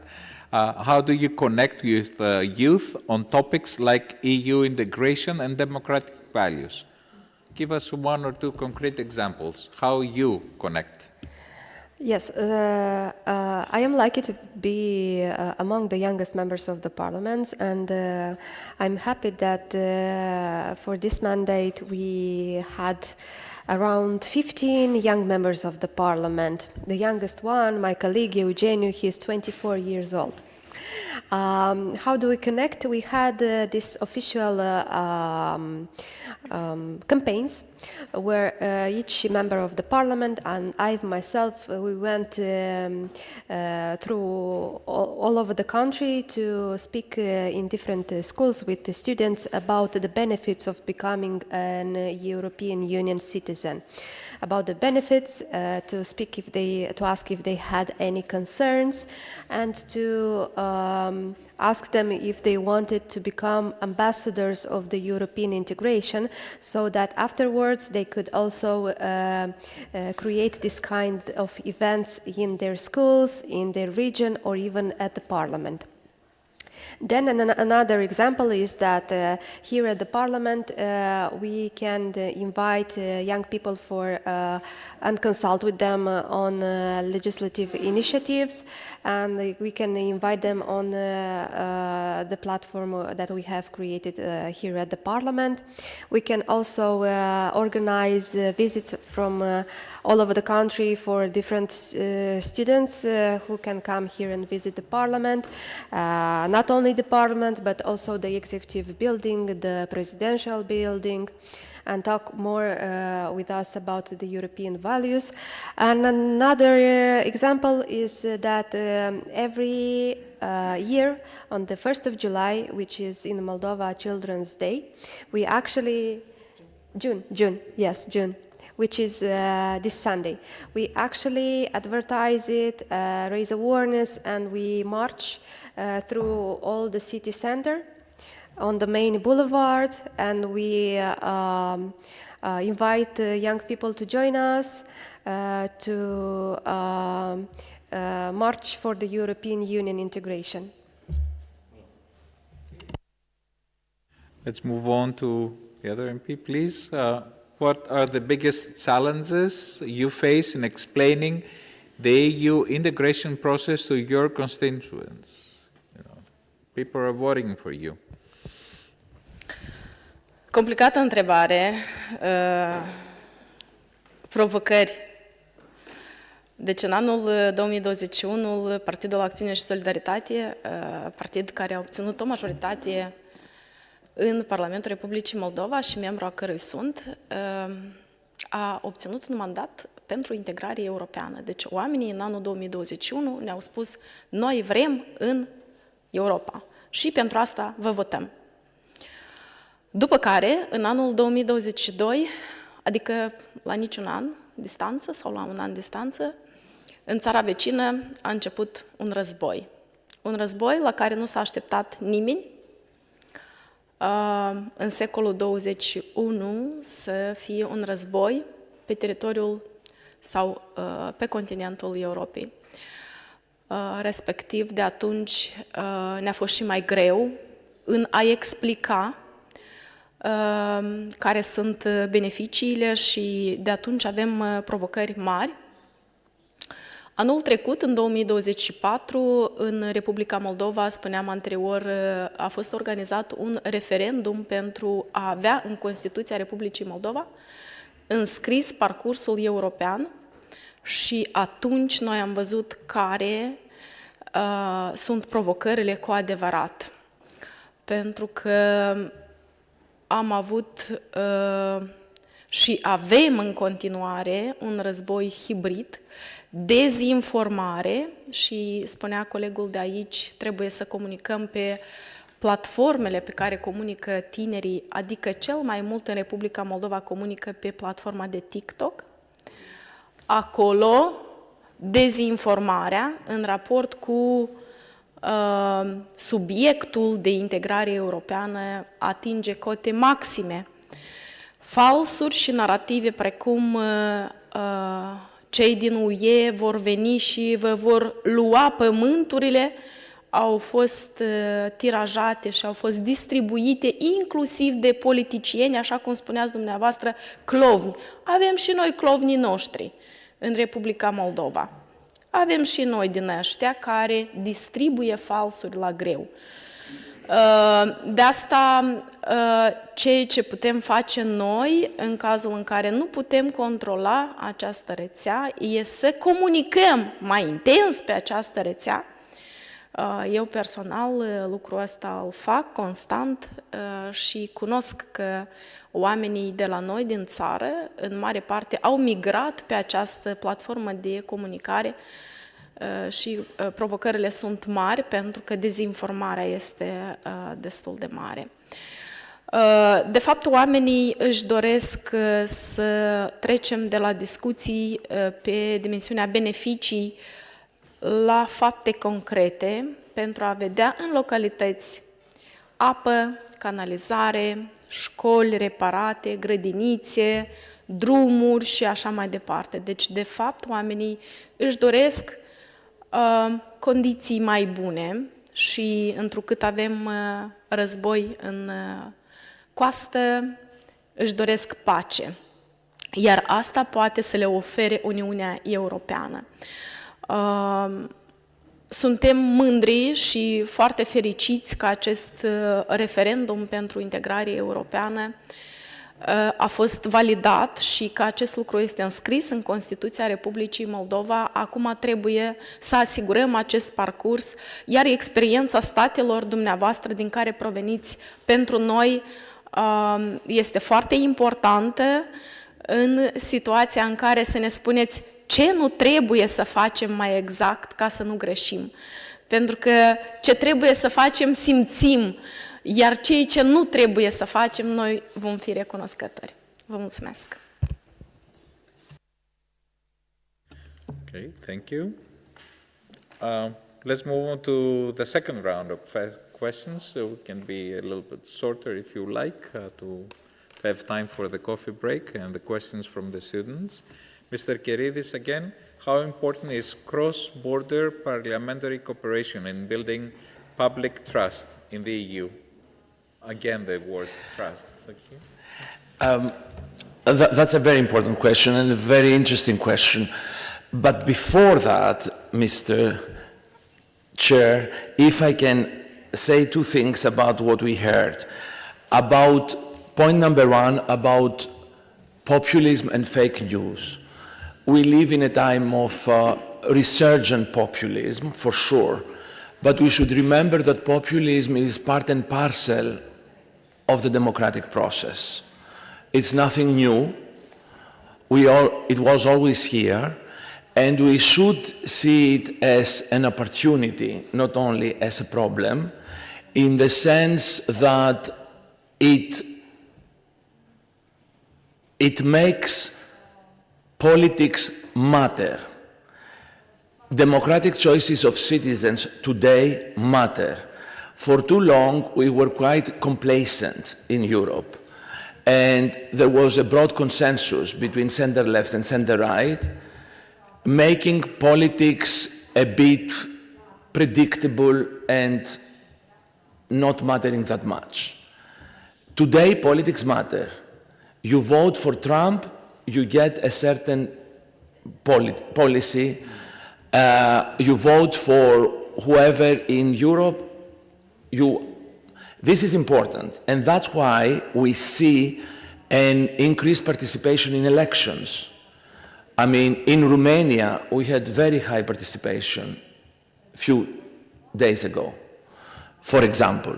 how do you connect with youth on topics like EU integration and democratic values? Give us one or two concrete examples, how you connect. Yes, I am lucky to be among the youngest members of the Parliament, and I'm happy that for this mandate we had around 15 young members of the Parliament. The youngest one, my colleague Eugeniu, he is 24 years old. How do we connect? We had this official campaigns where each member of the Parliament and I myself, we went through all over the country to speak in different schools with the students about the benefits of becoming an European Union citizen, about the benefits, to ask if they had any concerns, and to ask them if they wanted to become ambassadors of the European integration, so that afterwards they could also create this kind of events in their schools, in their region, or even at the Parliament. Then another example is that here at the Parliament we can invite young people and consult with them on legislative initiatives, and we can invite them on the platform that we have created here at the Parliament. We can also organize visits from all over the country for different students who can come here and visit the Parliament. Not only the Parliament, but also the executive building, the presidential building, and talk more with us about the European values. And another example is that every year on the 1st of July, which is in Moldova Children's Day, we actually, June, which is this Sunday. We actually advertise it, raise awareness, and we march through all the city center on the main boulevard, and we invite young people to join us to march for the European Union integration. Let's move on to the other MP, please. What are the biggest challenges you face in explaining the EU integration process to your constituents? People are voting for you. Complicată întrebare. Provocări. Deci în anul 2021, Partidul Acțiune și Solidaritate, partid care a obținut o majoritate în Parlamentul Republicii Moldova și membru a cărui sunt, a obținut un mandat pentru integrare europeană. Deci oamenii în anul 2021 ne-au spus: noi vrem în Europa și pentru asta vă votăm. După care, în anul 2022, adică la niciun an distanță sau la un an distanță, în țara vecină a început un război. Un război la care nu s-a așteptat nimeni în secolul 21 să fie un război pe teritoriul sau pe continentul Europei. Respectiv, de atunci ne-a fost și mai greu în a explica care sunt beneficiile și de atunci avem provocări mari Anul trecut, în 2024, în Republica Moldova, spuneam anterior, a fost organizat un referendum pentru a avea în Constituția Republicii Moldova înscris parcursul european și atunci noi am văzut care sunt provocările cu adevărat. Pentru că am avut și avem în continuare un război hibrid, dezinformare și spunea colegul de aici, trebuie să comunicăm pe platformele pe care comunică tinerii, adică cel mai mult în Republica Moldova comunică pe platforma de TikTok. Acolo, dezinformarea în raport cu subiectul de integrare europeană atinge cote maxime. Falsuri și narative precum cei din UE vor veni și vă vor lua pământurile au fost tirajate și au fost distribuite inclusiv de politicieni, așa cum spuneați dumneavoastră, clovni. Avem și noi clovnii noștri în Republica Moldova. Avem și noi din ăștia care distribuie falsuri la greu. De asta, ceea ce putem face noi, în cazul în care nu putem controla această rețea, e să comunicăm mai intens pe această rețea. Eu personal lucrul ăsta îl fac constant și cunosc că oamenii de la noi din țară, în mare parte, au migrat pe această platformă de comunicare și provocările sunt mari pentru că dezinformarea este destul de mare. De fapt, oamenii își doresc să trecem de la discuții pe dimensiunea beneficii la fapte concrete pentru a vedea în localități apă, canalizare, școli reparate, grădinițe, drumuri și așa mai departe. Deci, de fapt, oamenii își doresc condiții mai bune și întrucât avem război în coastă, își doresc pace. Iar asta poate să le ofere Uniunea Europeană. Suntem mândri și foarte fericiți că acest referendum pentru integrare europeană a fost validat și că acest lucru este înscris în Constituția Republicii Moldova. Acum trebuie să asigurăm acest parcurs, iar experiența statelor dumneavoastră din care proveniți pentru noi este foarte importantă în situația în care să ne spuneți ce nu trebuie să facem mai exact ca să nu greșim. Pentru că ce trebuie să facem simțim, iar ceea ce nu trebuie să facem, noi vom fi recunoscători. Vă mulțumesc! Okay, thank you. Let's move on to the second round of questions. So it can be a little bit shorter if you like to have time for the coffee break and the questions from the students. Mr. Keridis, again, how important is cross-border parliamentary cooperation in building public trust in the EU? Again, the word trust. That's a very important question and a very interesting question. But before that, Mr. Chair, if I can say two things about what we heard. About point number one, about populism and fake news. We live in a time of resurgent populism, for sure, but we should remember that populism is part and parcel of the democratic process. It's nothing new. It was always here, and we should see it as an opportunity, not only as a problem, in the sense that it makes politics matter. Democratic choices of citizens today matter. For too long, we were quite complacent in Europe, and there was a broad consensus between center-left and center-right, making politics a bit predictable and not mattering that much. Today, politics matter. You vote for Trump, you get a certain policy You vote for whoever in Europe, this is important, and that's why we see an increased participation in elections. I mean, in Romania, we had very high participation a few days ago, for example.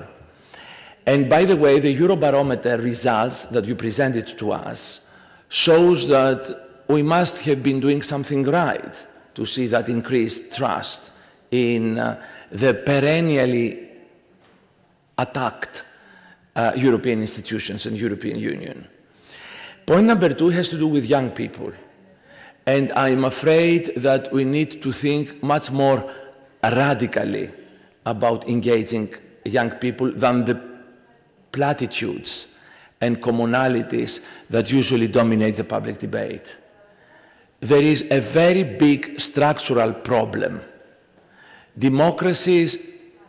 And by the way, the Eurobarometer results that you presented to us shows that we must have been doing something right to see that increased trust in the perennially attacked European institutions and European Union. Point number 2 has to do with young people. And I'm afraid that we need to think much more radically about engaging young people than the platitudes and commonalities that usually dominate the public debate. There is a very big structural problem. Democracies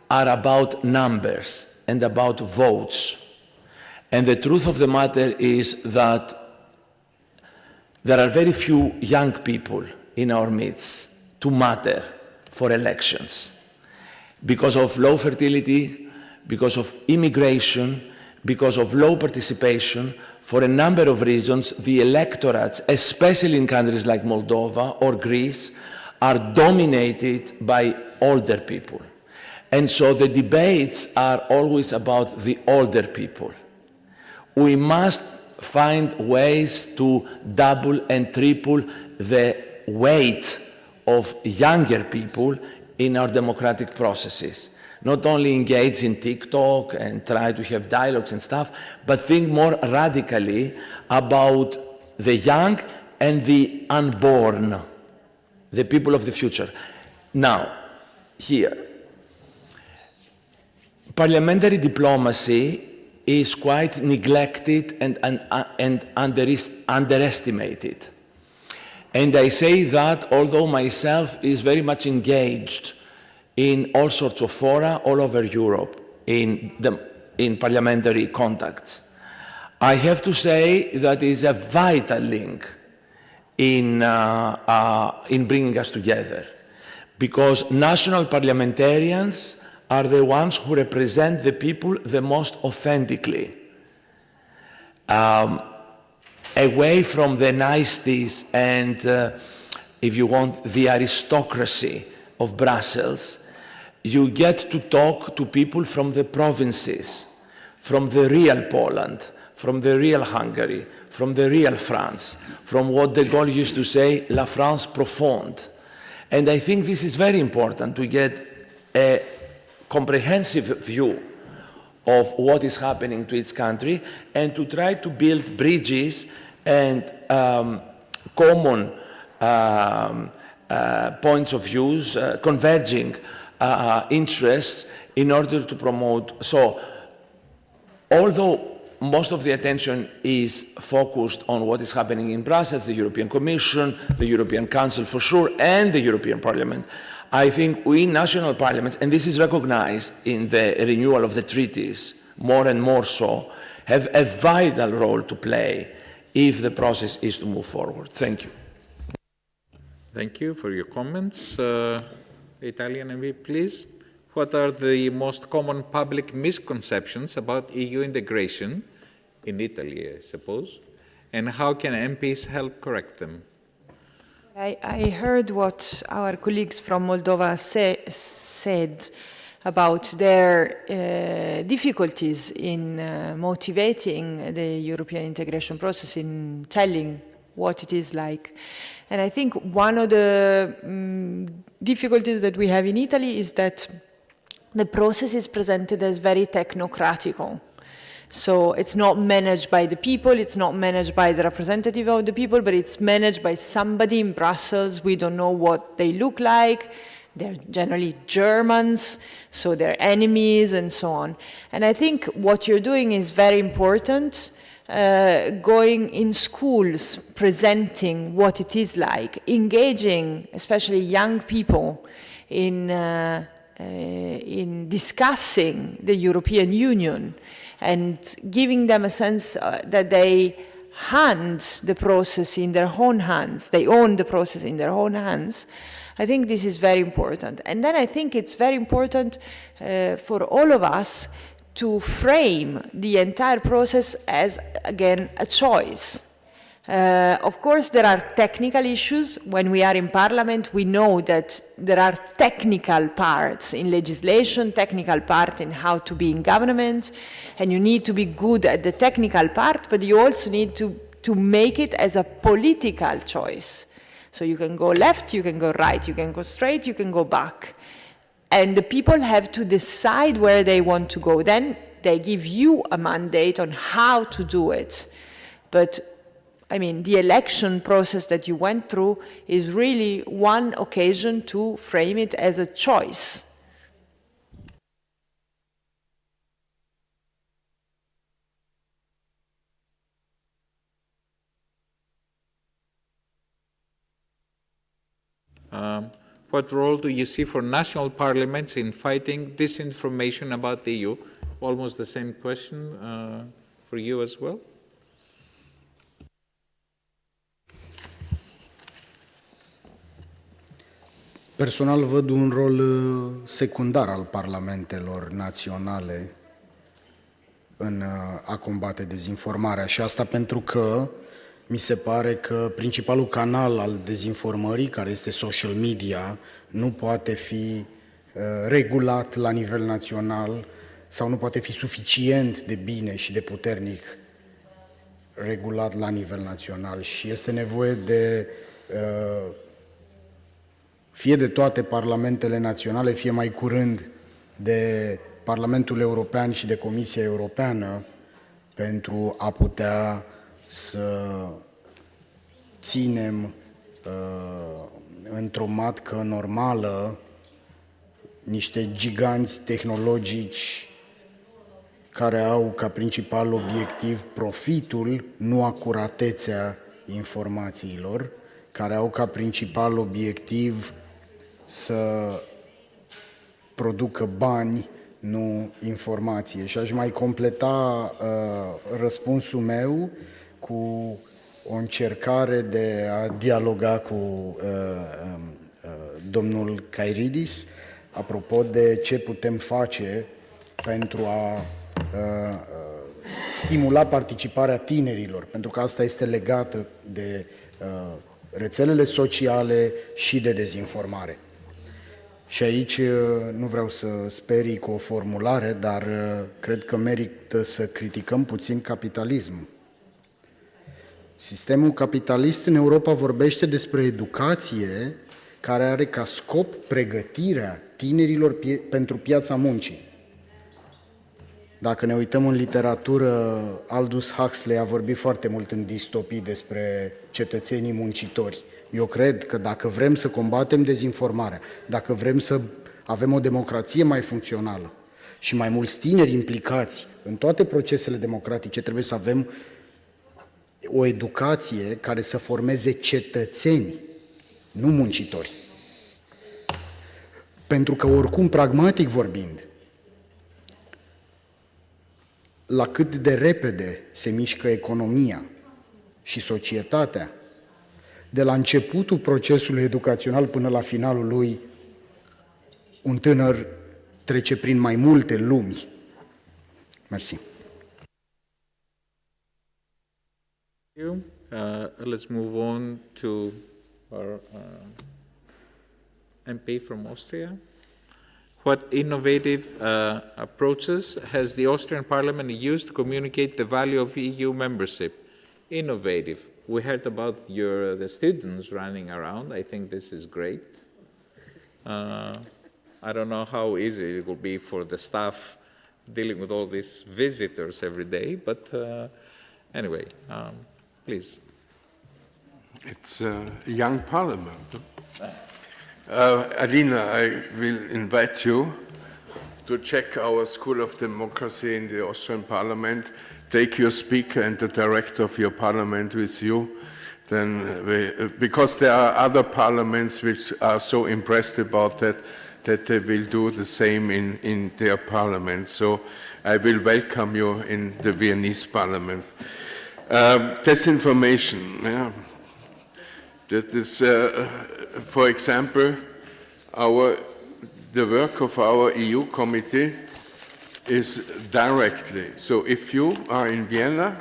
are about numbers and about votes. And the truth of the matter is that there are very few young people in our midst to matter for elections because of low fertility, because of immigration, because of low participation. For a number of reasons, the electorates, especially in countries like Moldova or Greece, are dominated by older people. And so the debates are always about the older people. We must find ways to double and triple the weight of younger people in our democratic processes. Not only engage in TikTok and try to have dialogues and stuff, but think more radically about the young and the unborn, the people of the future. Now, here, parliamentary diplomacy is quite neglected and underestimated. And I say that although myself is very much engaged in all sorts of fora all over Europe in parliamentary contacts. I have to say that is a vital link in bringing us together, because national parliamentarians are the ones who represent the people the most authentically. Away from the niceties and, if you want, the aristocracy of Brussels, you get to talk to people from the provinces, from the real Poland, from the real Hungary, from the real France, from what de Gaulle used to say, la France profonde. And I think this is very important to get a comprehensive view of what is happening to each country and to try to build bridges and common points of views, converging interests in order to promote. So, although most of the attention is focused on what is happening in Brussels, the European Commission, the European Council for sure, and the European Parliament, I think we national parliaments, and this is recognized in the renewal of the treaties, more and more so, have a vital role to play if the process is to move forward. Thank you. Thank you for your comments. Italian MP, please. What are the most common public misconceptions about EU integration in Italy, I suppose, and how can MPs help correct them? I heard what our colleagues from Moldova said about their difficulties in motivating the European integration process, in telling what it is like. And I think one of the difficulties that we have in Italy is that the process is presented as very technocratical. So it's not managed by the people, it's not managed by the representative of the people, but it's managed by somebody in Brussels. We don't know what they look like. They're generally Germans, so they're enemies and so on. And I think what you're doing is very important, going in schools, presenting what it is like, engaging especially young people in discussing the European Union and giving them a sense that they hand the process in their own hands, they own the process in their own hands, I think this is very important. And then I think it's very important for all of us to frame the entire process as, again, a choice. Of course, there are technical issues. When we are in Parliament, we know that there are technical parts in legislation, technical part in how to be in government, and you need to be good at the technical part, but you also need to make it as a political choice. So you can go left, you can go right, you can go straight, you can go back. And the people have to decide where they want to go. Then they give you a mandate on how to do it. But I mean, the election process that you went through is really one occasion to frame it as a choice. What role do you see for national parliaments in fighting disinformation about the EU? Almost the same question for you as well. Personal văd un rol secundar al parlamentelor naționale în a combate dezinformarea și asta pentru că mi se pare că principalul canal al dezinformării, care este social media, nu poate fi regulat la nivel național sau nu poate fi suficient de bine și de puternic regulat la nivel național și este nevoie de fie de toate parlamentele naționale, fie mai curând de Parlamentul European și de Comisia Europeană pentru a putea să ținem într-o matcă normală niște giganți tehnologici care au ca principal obiectiv profitul, nu acuratețea informațiilor, care au ca principal obiectiv să producă bani, nu informație. Și aș mai completa răspunsul meu cu o încercare de a dialoga cu domnul Kairidis apropo de ce putem face pentru a stimula participarea tinerilor, pentru că asta este legată de rețelele sociale și de dezinformare. Și aici nu vreau să sperii cu o formulare, dar cred că merită să criticăm puțin capitalismul. Sistemul capitalist în Europa vorbește despre educație care are ca scop pregătirea tinerilor pentru piața muncii. Dacă ne uităm în literatură, Aldous Huxley a vorbit foarte mult în distopii despre cetățenii muncitori. Eu cred că dacă vrem să combatem dezinformarea, dacă vrem să avem o democrație mai funcțională și mai mulți tineri implicați în toate procesele democratice, trebuie să avem o educație care să formeze cetățeni, nu muncitori. Pentru că oricum, pragmatic vorbind, la cât de repede se mișcă economia și societatea, de la începutul procesului educațional până la finalul lui, un tânăr trece prin mai multe lumi. Mersi. Let's move on to our MP from Austria. What innovative approaches has the Austrian Parliament used to communicate the value of EU membership? Innovative. We heard about the students running around. I think this is great. I don't know how easy it will be for the staff dealing with all these visitors every day, but anyway, please. It's a young parliament. Alina, I will invite you to check our School of Democracy in the Austrian Parliament. Take your speaker and the director of your parliament with you. Then because there are other parliaments which are so impressed about that they will do the same in their parliament. So I will welcome you in the Viennese parliament. Disinformation, yeah. That is, for example, the work of our EU committee is directly. So if you are in Vienna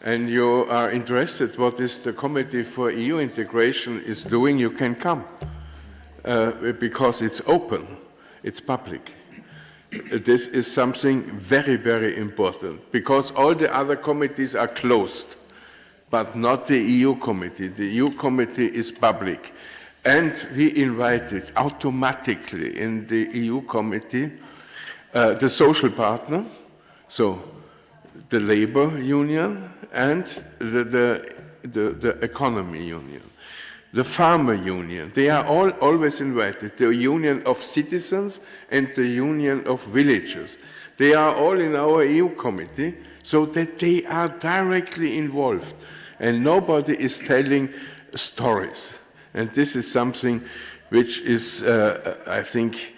and you are interested what is the Committee for EU Integration is doing, you can come because it's open, it's public. This is something very, very important because all the other committees are closed, but not the EU committee. The EU committee is public. And we invited automatically in the EU committee the social partner, so the labor union and the economy union, the farmer union. They are all always invited, the union of citizens and the union of villagers. They are all in our EU committee so that they are directly involved and nobody is telling stories. And this is something which is, I think,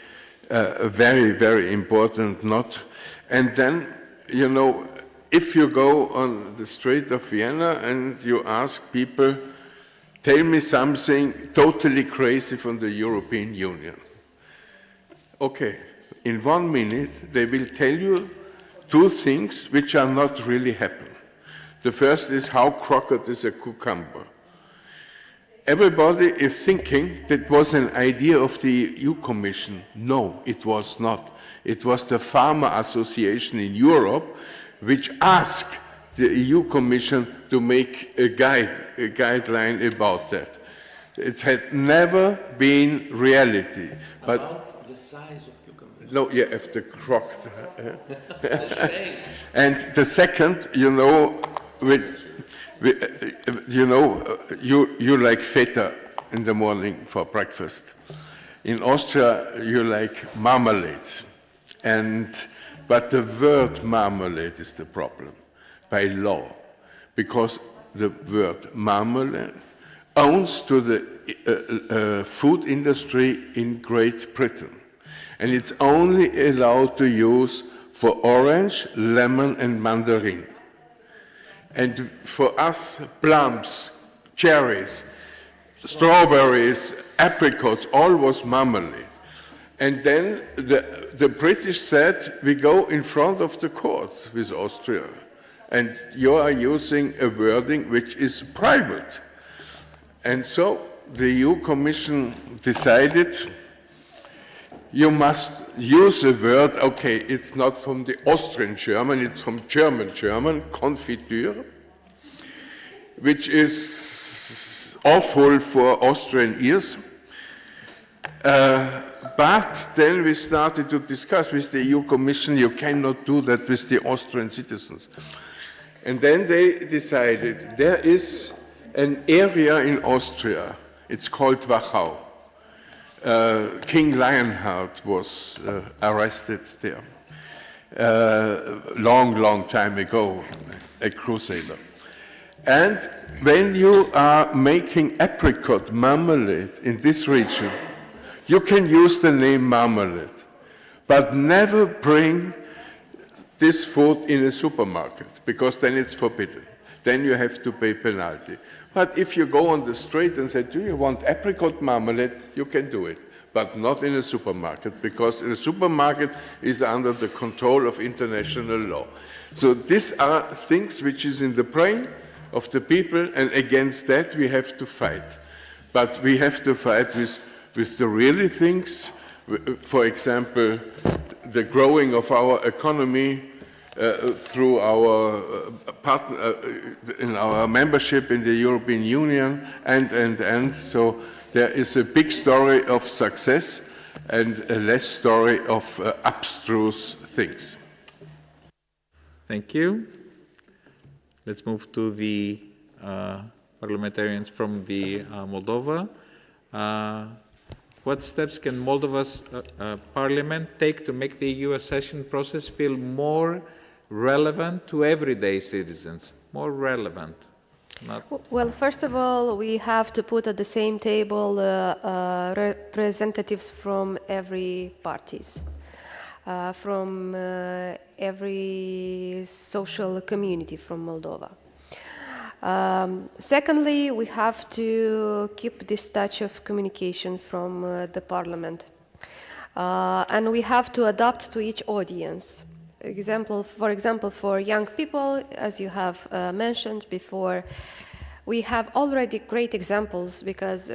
very, very important. And then, you know, if you go on the street of Vienna and you ask people, tell me something totally crazy from the European Union. Okay, in 1 minute they will tell you 2 things which are not really happening. The first is how crooked is a cucumber. Everybody is thinking that was an idea of the EU Commission. No, it was not. It was the Farmer Association in Europe which asked the EU Commission to make a guideline about that. It had never been reality. But about the size of cucumbers. No, yeah, if the croc. And the second, you know, you like feta in the morning for breakfast. In Austria, you like marmalade. But the word marmalade is the problem, by law, because the word marmalade owns to the food industry in Great Britain. And it's only allowed to use for orange, lemon, and mandarin. And for us, plums, cherries, strawberries, apricots, all was marmalade. And then the British said, we go in front of the court with Austria. And you are using a wording which is private. And so the EU Commission decided, you must use a word, okay, it's not from the Austrian German, it's from German, Konfitüre, which is awful for Austrian ears. But then we started to discuss with the EU Commission, you cannot do that with the Austrian citizens. And then they decided, there is an area in Austria, it's called Wachau. King Lionheart was arrested there long time ago, a crusader. And when you are making apricot marmalade in this region, you can use the name marmalade, but never bring this food in a supermarket, because then it's forbidden. Then you have to pay penalty. But if you go on the street and say, do you want apricot marmalade, you can do it, but not in a supermarket, because in a supermarket is under the control of international law. So these are things which is in the brain of the people, and against that we have to fight. But we have to fight with the really things, for example, the growing of our economy through our in our membership in the European Union, and so there is a big story of success and a less story of abstruse things. Thank you. Let's move to the parliamentarians from the Moldova. What steps can Moldova's parliament take to make the EU accession process feel more relevant to everyday citizens? More relevant. Well, first of all, we have to put at the same table representatives from every parties, from every social community from Moldova. Secondly, we have to keep this touch of communication from the Parliament. And we have to adapt to each audience. For example, for young people, as you have mentioned before, we have already great examples because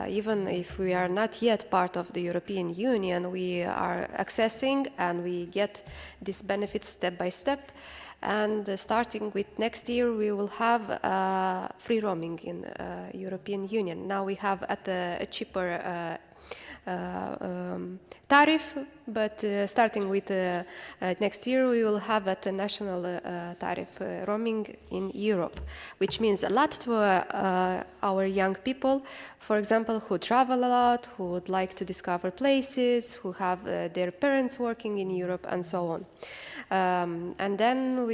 even if we are not yet part of the European Union, we are accessing and we get these benefits step by step. And starting with next year, we will have free roaming in European Union. Now we have at a cheaper tariff, but starting with next year, we will have at a national tariff roaming in Europe, which means a lot to our young people, for example, who travel a lot, who would like to discover places, who have their parents working in Europe, and so on. And then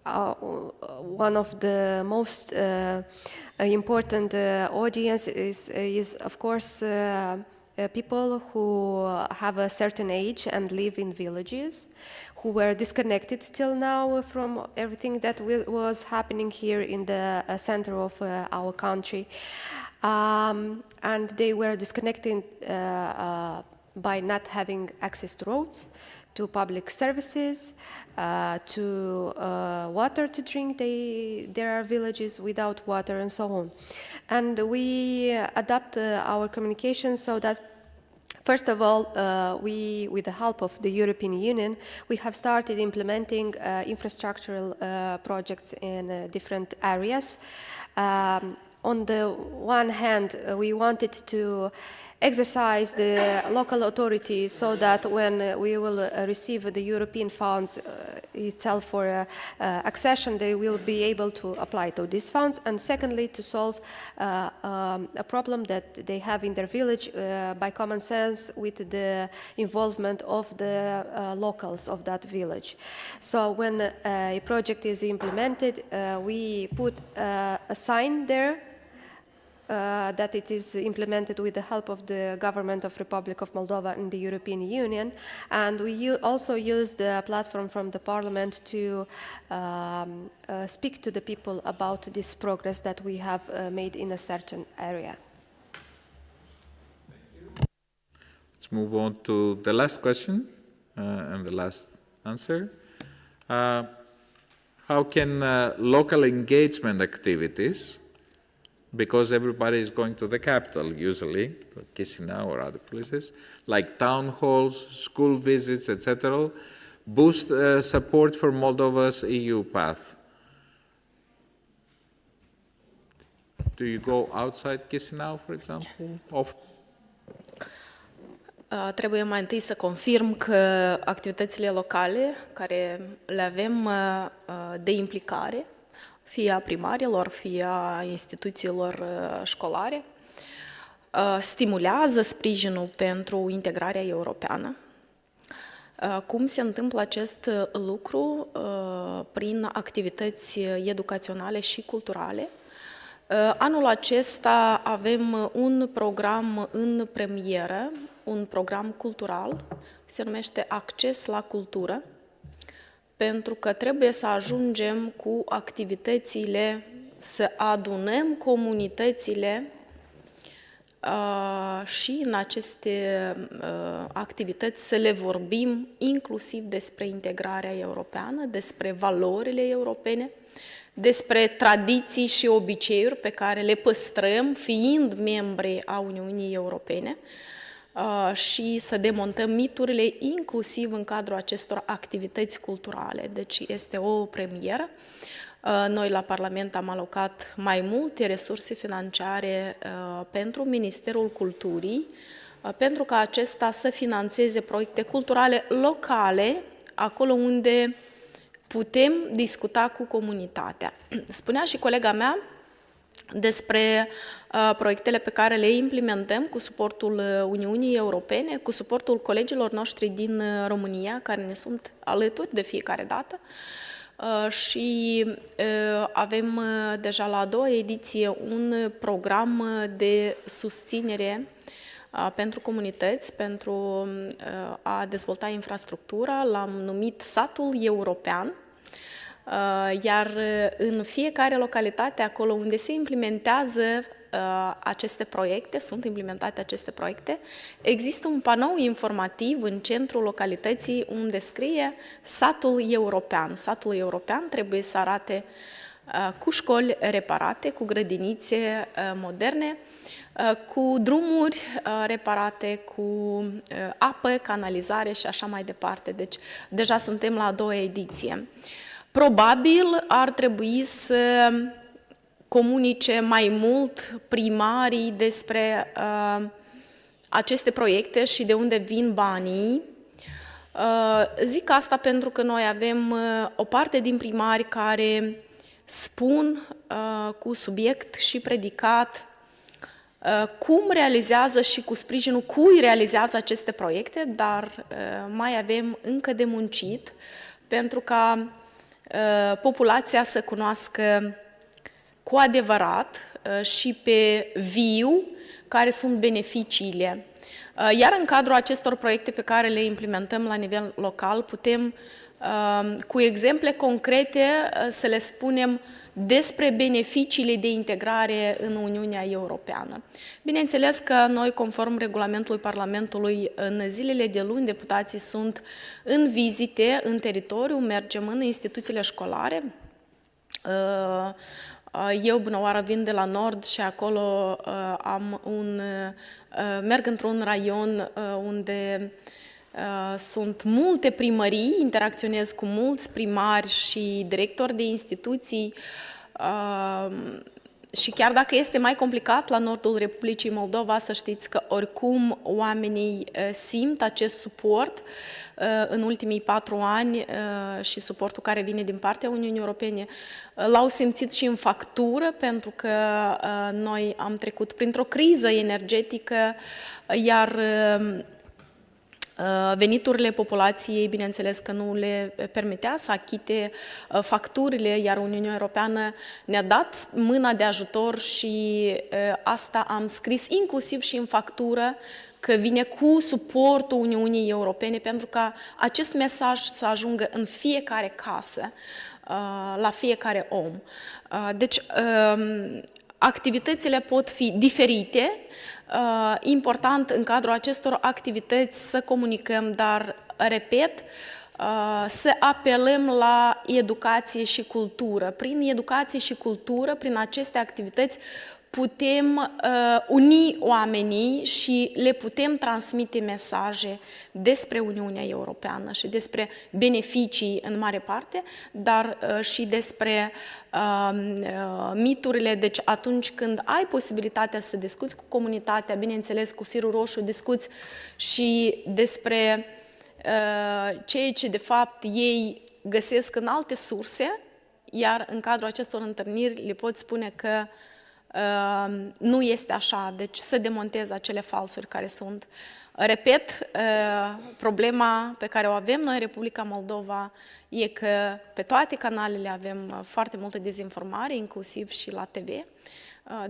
one of the most important audience is of course people who have a certain age and live in villages, who were disconnected till now from everything that was happening here in the center of our country. And they were disconnected by not having access to roads, to public services, to water to drink. There are villages without water and so on. And we adapt our communication so that, first of all, we, with the help of the European Union, we have started implementing infrastructural projects in different areas. On the one hand, we wanted to exercise the local authorities so that when we will receive the European funds itself for accession, they will be able to apply to these funds. And secondly, to solve a problem that they have in their village by common sense with the involvement of the locals of that village. So when a project is implemented, we put a sign there that it is implemented with the help of the government of Republic of Moldova and the European Union. And we also use the platform from the Parliament to speak to the people about this progress that we have made in a certain area. Let's move on to the last question and the last answer. How can local engagement activities, because everybody is going to the capital usually, to Chisinau or other places, like town halls, school visits, etc., boost support for Moldova's EU path? Do you go outside Chisinau, for example? Trebuie mai întâi să confirm că activitățile locale care le avem de implicare, fie a primarilor, fie a instituțiilor școlare, stimulează sprijinul pentru integrarea europeană. Cum se întâmplă acest lucru? Prin activități educaționale și culturale. Anul acesta avem un program în premieră, un program cultural, se numește Acces la cultură, pentru că trebuie să ajungem cu activitățile, să adunăm comunitățile și în aceste activități să le vorbim inclusiv despre integrarea europeană, despre valorile europene, despre tradiții și obiceiuri pe care le păstrăm fiind membri a Uniunii Europene și să demontăm miturile inclusiv în cadrul acestor activități culturale. Deci este o premieră. Noi la Parlament am alocat mai multe resurse financiare pentru Ministerul Culturii, pentru ca acesta să finanțeze proiecte culturale locale, acolo unde putem discuta cu comunitatea. Spunea și colega mea despre proiectele pe care le implementăm cu suportul Uniunii Europene, cu suportul colegilor noștri din România, care ne sunt alături de fiecare dată. Și avem deja la a doua ediție un program de susținere pentru comunități, pentru a dezvolta infrastructura, l-am numit Satul European, iar în fiecare localitate, acolo unde se implementează aceste proiecte, sunt implementate aceste proiecte, există un panou informativ în centrul localității unde scrie satul european. Satul european trebuie să arate cu școli reparate, cu grădinițe moderne, cu drumuri reparate, cu apă, canalizare și așa mai departe. Deci deja suntem la a doua ediție. Probabil ar trebui să comunice mai mult primarii despre aceste proiecte și de unde vin banii. Zic asta pentru că noi avem o parte din primari care spun cu subiect și predicat cum realizează și cu sprijinul cui realizează aceste proiecte, dar mai avem încă de muncit pentru ca populația să cunoască cu adevărat și pe viu care sunt beneficiile. Iar în cadrul acestor proiecte pe care le implementăm la nivel local, putem cu exemple concrete să le spunem despre beneficiile de integrare în Uniunea Europeană. Bineînțeles că noi, conform regulamentului Parlamentului, în zilele de luni, deputații sunt în vizite în teritoriu, mergem în instituțiile școlare. Eu, bună oară, vin de la nord și acolo merg într-un raion unde sunt multe primării, interacționez cu mulți primari și directori de instituții și chiar dacă este mai complicat la nordul Republicii Moldova, să știți că oricum oamenii simt acest suport în ultimii 4 ani și suportul care vine din partea Uniunii Europene l-au simțit și în factură, pentru că noi am trecut printr-o criză energetică, iar veniturile populației, bineînțeles că nu le permitea să achite facturile, iar Uniunea Europeană ne-a dat mâna de ajutor și asta am scris inclusiv și în factură, că vine cu suportul Uniunii Europene pentru ca acest mesaj să ajungă în fiecare casă, la fiecare om. Deci, activitățile pot fi diferite. Important în cadrul acestor activități să comunicăm, dar, repet, să apelăm la educație și cultură. Prin educație și cultură, prin aceste activități, putem uni oamenii și le putem transmite mesaje despre Uniunea Europeană și despre beneficii în mare parte, dar și despre miturile. Deci atunci când ai posibilitatea să discuți cu comunitatea, bineînțeles cu firul roșu, discuți și despre ceea ce de fapt ei găsesc în alte surse, iar în cadrul acestor întâlniri le pot spune că nu este așa, deci să demontez acele falsuri care sunt. Repet, problema pe care o avem noi în Republica Moldova e că pe toate canalele avem foarte multă dezinformare, inclusiv și la TV.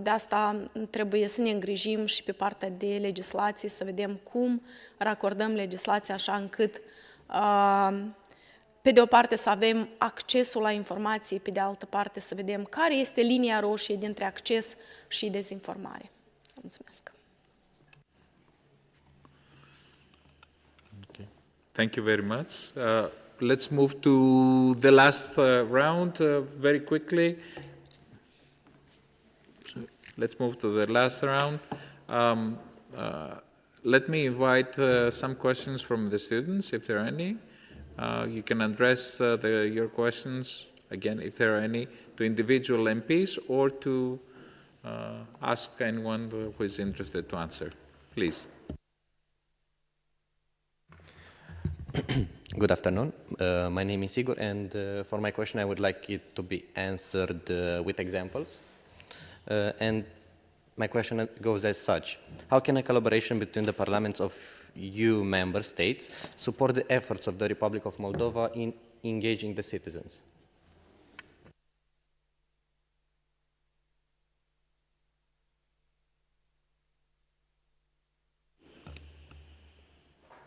De asta trebuie să ne îngrijim și pe partea de legislație, să vedem cum racordăm legislația așa încât pe de o parte să avem accesul la informații, pe de altă parte să vedem care este linia roșie dintre acces și dezinformare. Mulțumesc! Okay. Thank you very much. Let's move to the last round very quickly. Let's move to the last round. Let me invite some questions from the students, if there are any. You can address your questions, again, if there are any, to individual MPs or to ask anyone who is interested to answer. Please. Good afternoon. My name is Igor, and for my question, I would like it to be answered with examples. And my question goes as such. How can a collaboration between the parliaments of EU member states support the efforts of the Republic of Moldova in engaging the citizens?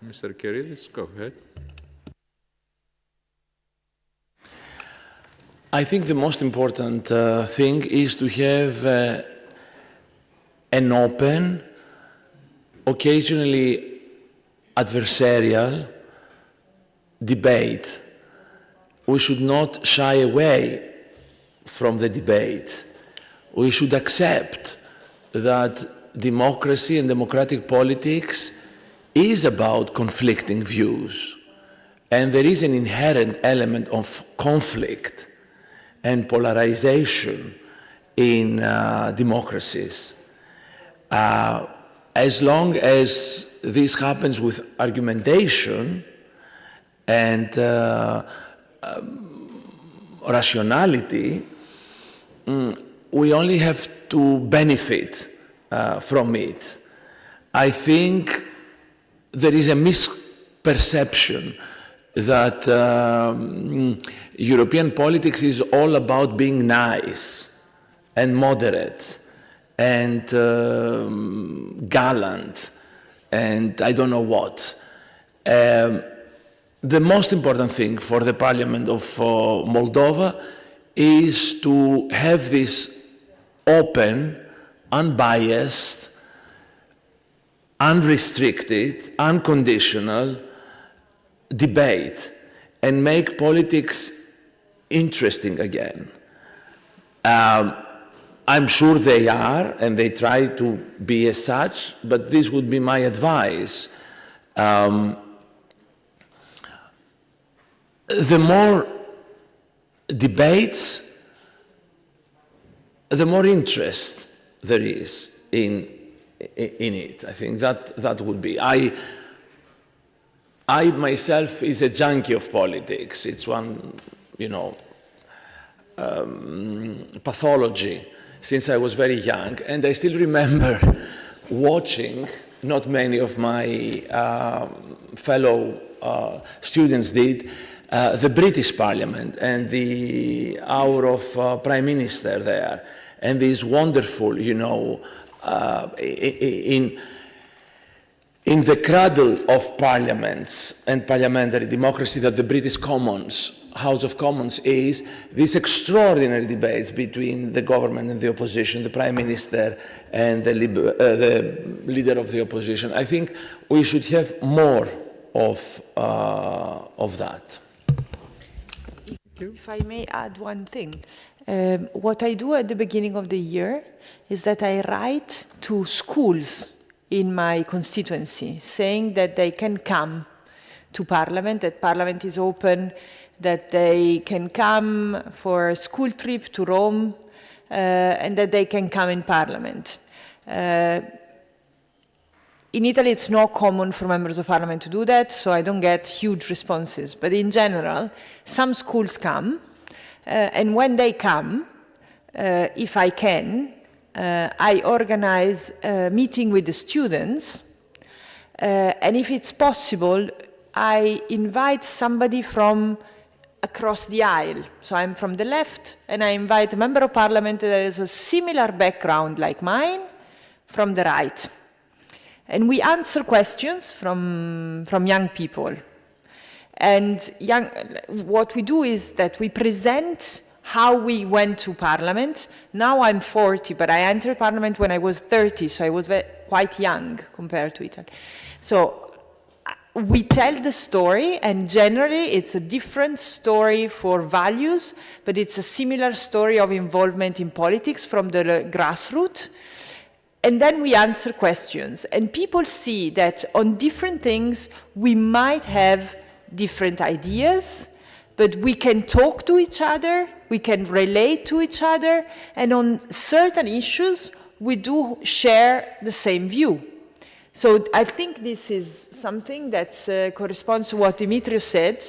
Mr. Kirillis, go ahead. I think the most important thing is to have an open, occasionally adversarial debate. We should not shy away from the debate. We should accept that democracy and democratic politics is about conflicting views. And there is an inherent element of conflict and polarization in democracies. As long as this happens with argumentation and rationality, we only have to benefit from it. I think there is a misperception that European politics is all about being nice and moderate and gallant and I don't know what. The most important thing for the Parliament of Moldova is to have this open, unbiased, unrestricted, unconditional debate and make politics interesting again. I'm sure they are, and they try to be as such, but this would be my advice. The more debates, the more interest there is in it. I think that would be. I myself is a junkie of politics. It's one, pathology since I was very young. And I still remember watching, not many of my fellow students did, the British Parliament and the hour of Prime Minister there. And this wonderful, in the cradle of parliaments and parliamentary democracy that the British House of Commons is, these extraordinary debates between the government and the opposition, the Prime Minister and the leader of the opposition. I think we should have more of that. If I may add one thing. What I do at the beginning of the year is that I write to schools in my constituency, saying that they can come to Parliament, that Parliament is open, that they can come for a school trip to Rome, and that they can come in Parliament. In Italy, it's not common for members of Parliament to do that, so I don't get huge responses. But in general, some schools come, and when they come, if I can, I organize a meeting with the students, and if it's possible, I invite somebody from across the aisle. So I'm from the left, and I invite a member of Parliament that has a similar background like mine from the right. And we answer questions from young people. And what we do is that we present how we went to Parliament. Now I'm 40, but I entered Parliament when I was 30, so I was quite young compared to Italy. So we tell the story, and generally it's a different story for values, but it's a similar story of involvement in politics from the grassroots. And then we answer questions, and people see that on different things we might have different ideas, but we can talk to each other, we can relate to each other, and on certain issues we do share the same view. So I think this is something that corresponds to what Dimitrios said,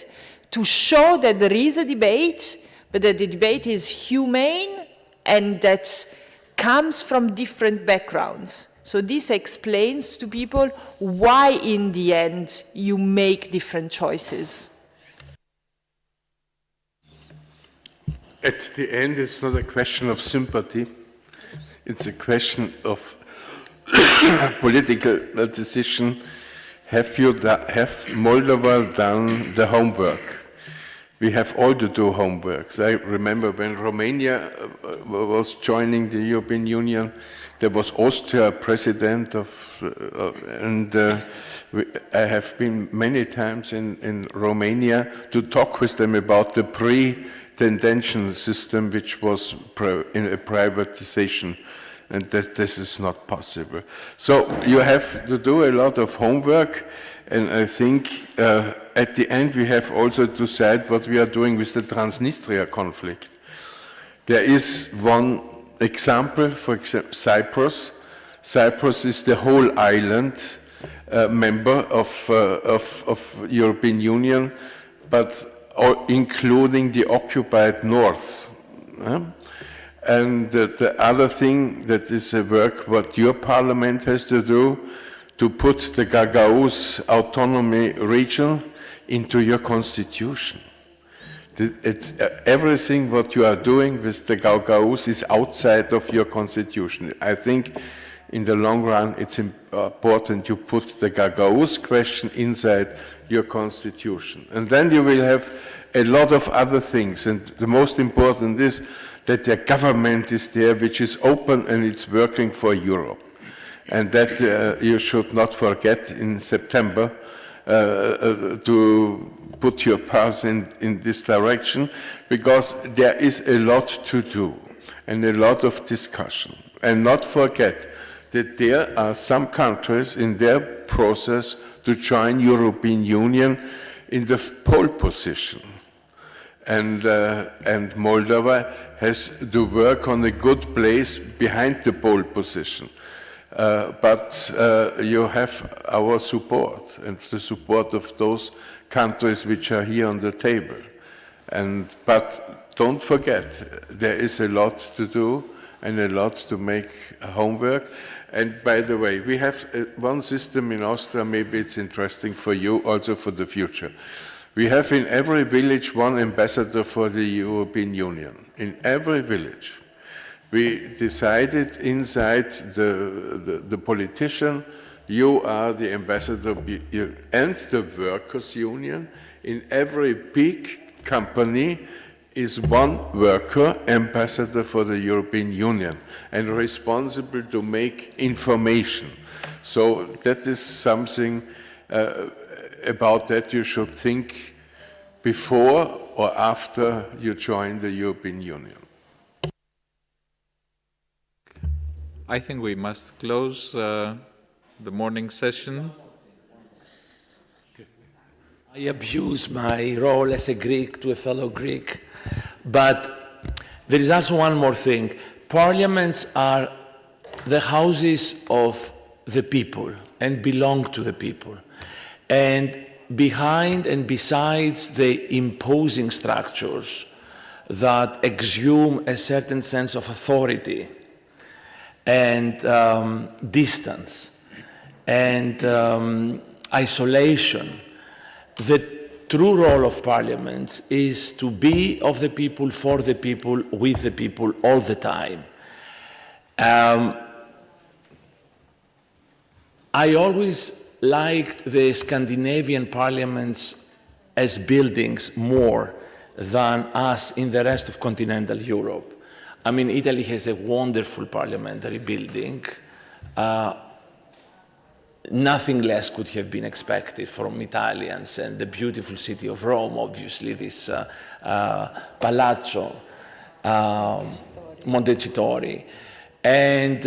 to show that there is a debate, but that the debate is humane and that comes from different backgrounds. So this explains to people why in the end you make different choices. At the end, it's not a question of sympathy. It's a question of political decision. Have Moldova done the homework? we have all to do homework. I remember when Romania was joining the European Union, there was Austria president and I have been many times in Romania to talk with them about the pre-tendention system, which was in a privatization, and that this is not possible. So you have to do a lot of homework, and I think at the end we have also to decide what we are doing with the Transnistria conflict. There is one example, for example, Cyprus. Cyprus is the whole island member of European Union, but including the occupied north. And the other thing that is a work what your parliament has to do, to put the Gagauz autonomy region into your constitution. It's, everything what you are doing with the Gagauz is outside of your constitution. I think in the long run it's important you put the Gagauz question inside your constitution. And then you will have a lot of other things, and the most important is that the government is there which is open and it's working for Europe. And that you should not forget in September to put your path in this direction, because there is a lot to do and a lot of discussion. And not forget that there are some countries in their process to join European Union in the pole position. And Moldova has to work on a good place behind the pole position. But you have our support and the support of those countries which are here on the table. But don't forget, there is a lot to do and a lot to make homework. And by the way, we have one system in Austria, maybe it's interesting for you, also for the future. We have in every village one ambassador for the European Union, in every village. We decided inside the politician, you are the ambassador, and the workers' union. In every big company is one worker ambassador for the European Union and responsible to make information. So that is something about that you should think before or after you join the European Union. I think we must close the morning session. I abuse my role as a Greek to a fellow Greek, but there is also one more thing. Parliaments are the houses of the people and belong to the people. And behind and besides the imposing structures that exhume a certain sense of authority and distance and isolation, the true role of parliaments is to be of the people, for the people, with the people, all the time. I always liked the Scandinavian parliaments as buildings more than us in the rest of continental Europe. I mean, Italy has a wonderful parliamentary building. Nothing less could have been expected from Italians, and the beautiful city of Rome, obviously, this Palazzo Montecitorio. And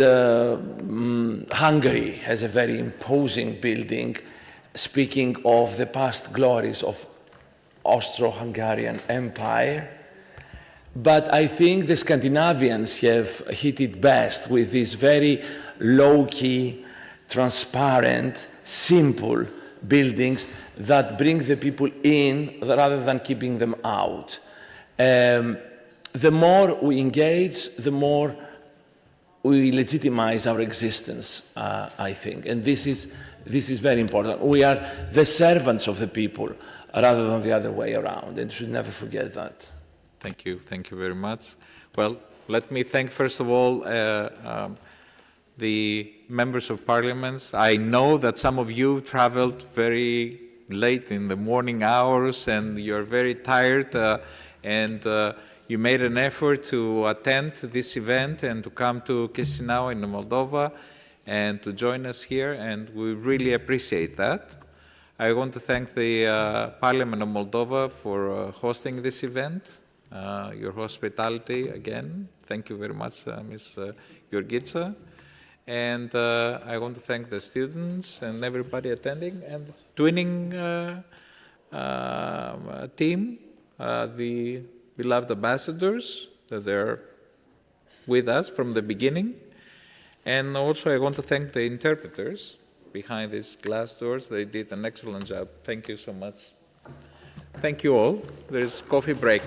Hungary has a very imposing building, speaking of the past glories of Austro-Hungarian Empire. But I think the Scandinavians have hit it best with these very low-key, transparent, simple buildings that bring the people in rather than keeping them out. The more we engage, the more we legitimize our existence, I think. And this is very important. We are the servants of the people rather than the other way around, and we should never forget that. Thank you very much. Well, let me thank first of all the members of parliaments. I know that some of you traveled very late in the morning hours and you're very tired and you made an effort to attend this event and to come to Chisinau in Moldova and to join us here, and we really appreciate that. I want to thank the Parliament of Moldova for hosting this event, your hospitality again. Thank you very much, Ms. Georgica. And I want to thank the students and everybody attending, and the Twinning team, the beloved ambassadors that they're with us from the beginning. And also I want to thank the interpreters behind these glass doors. They did an excellent job. Thank you so much. Thank you all. There's coffee break.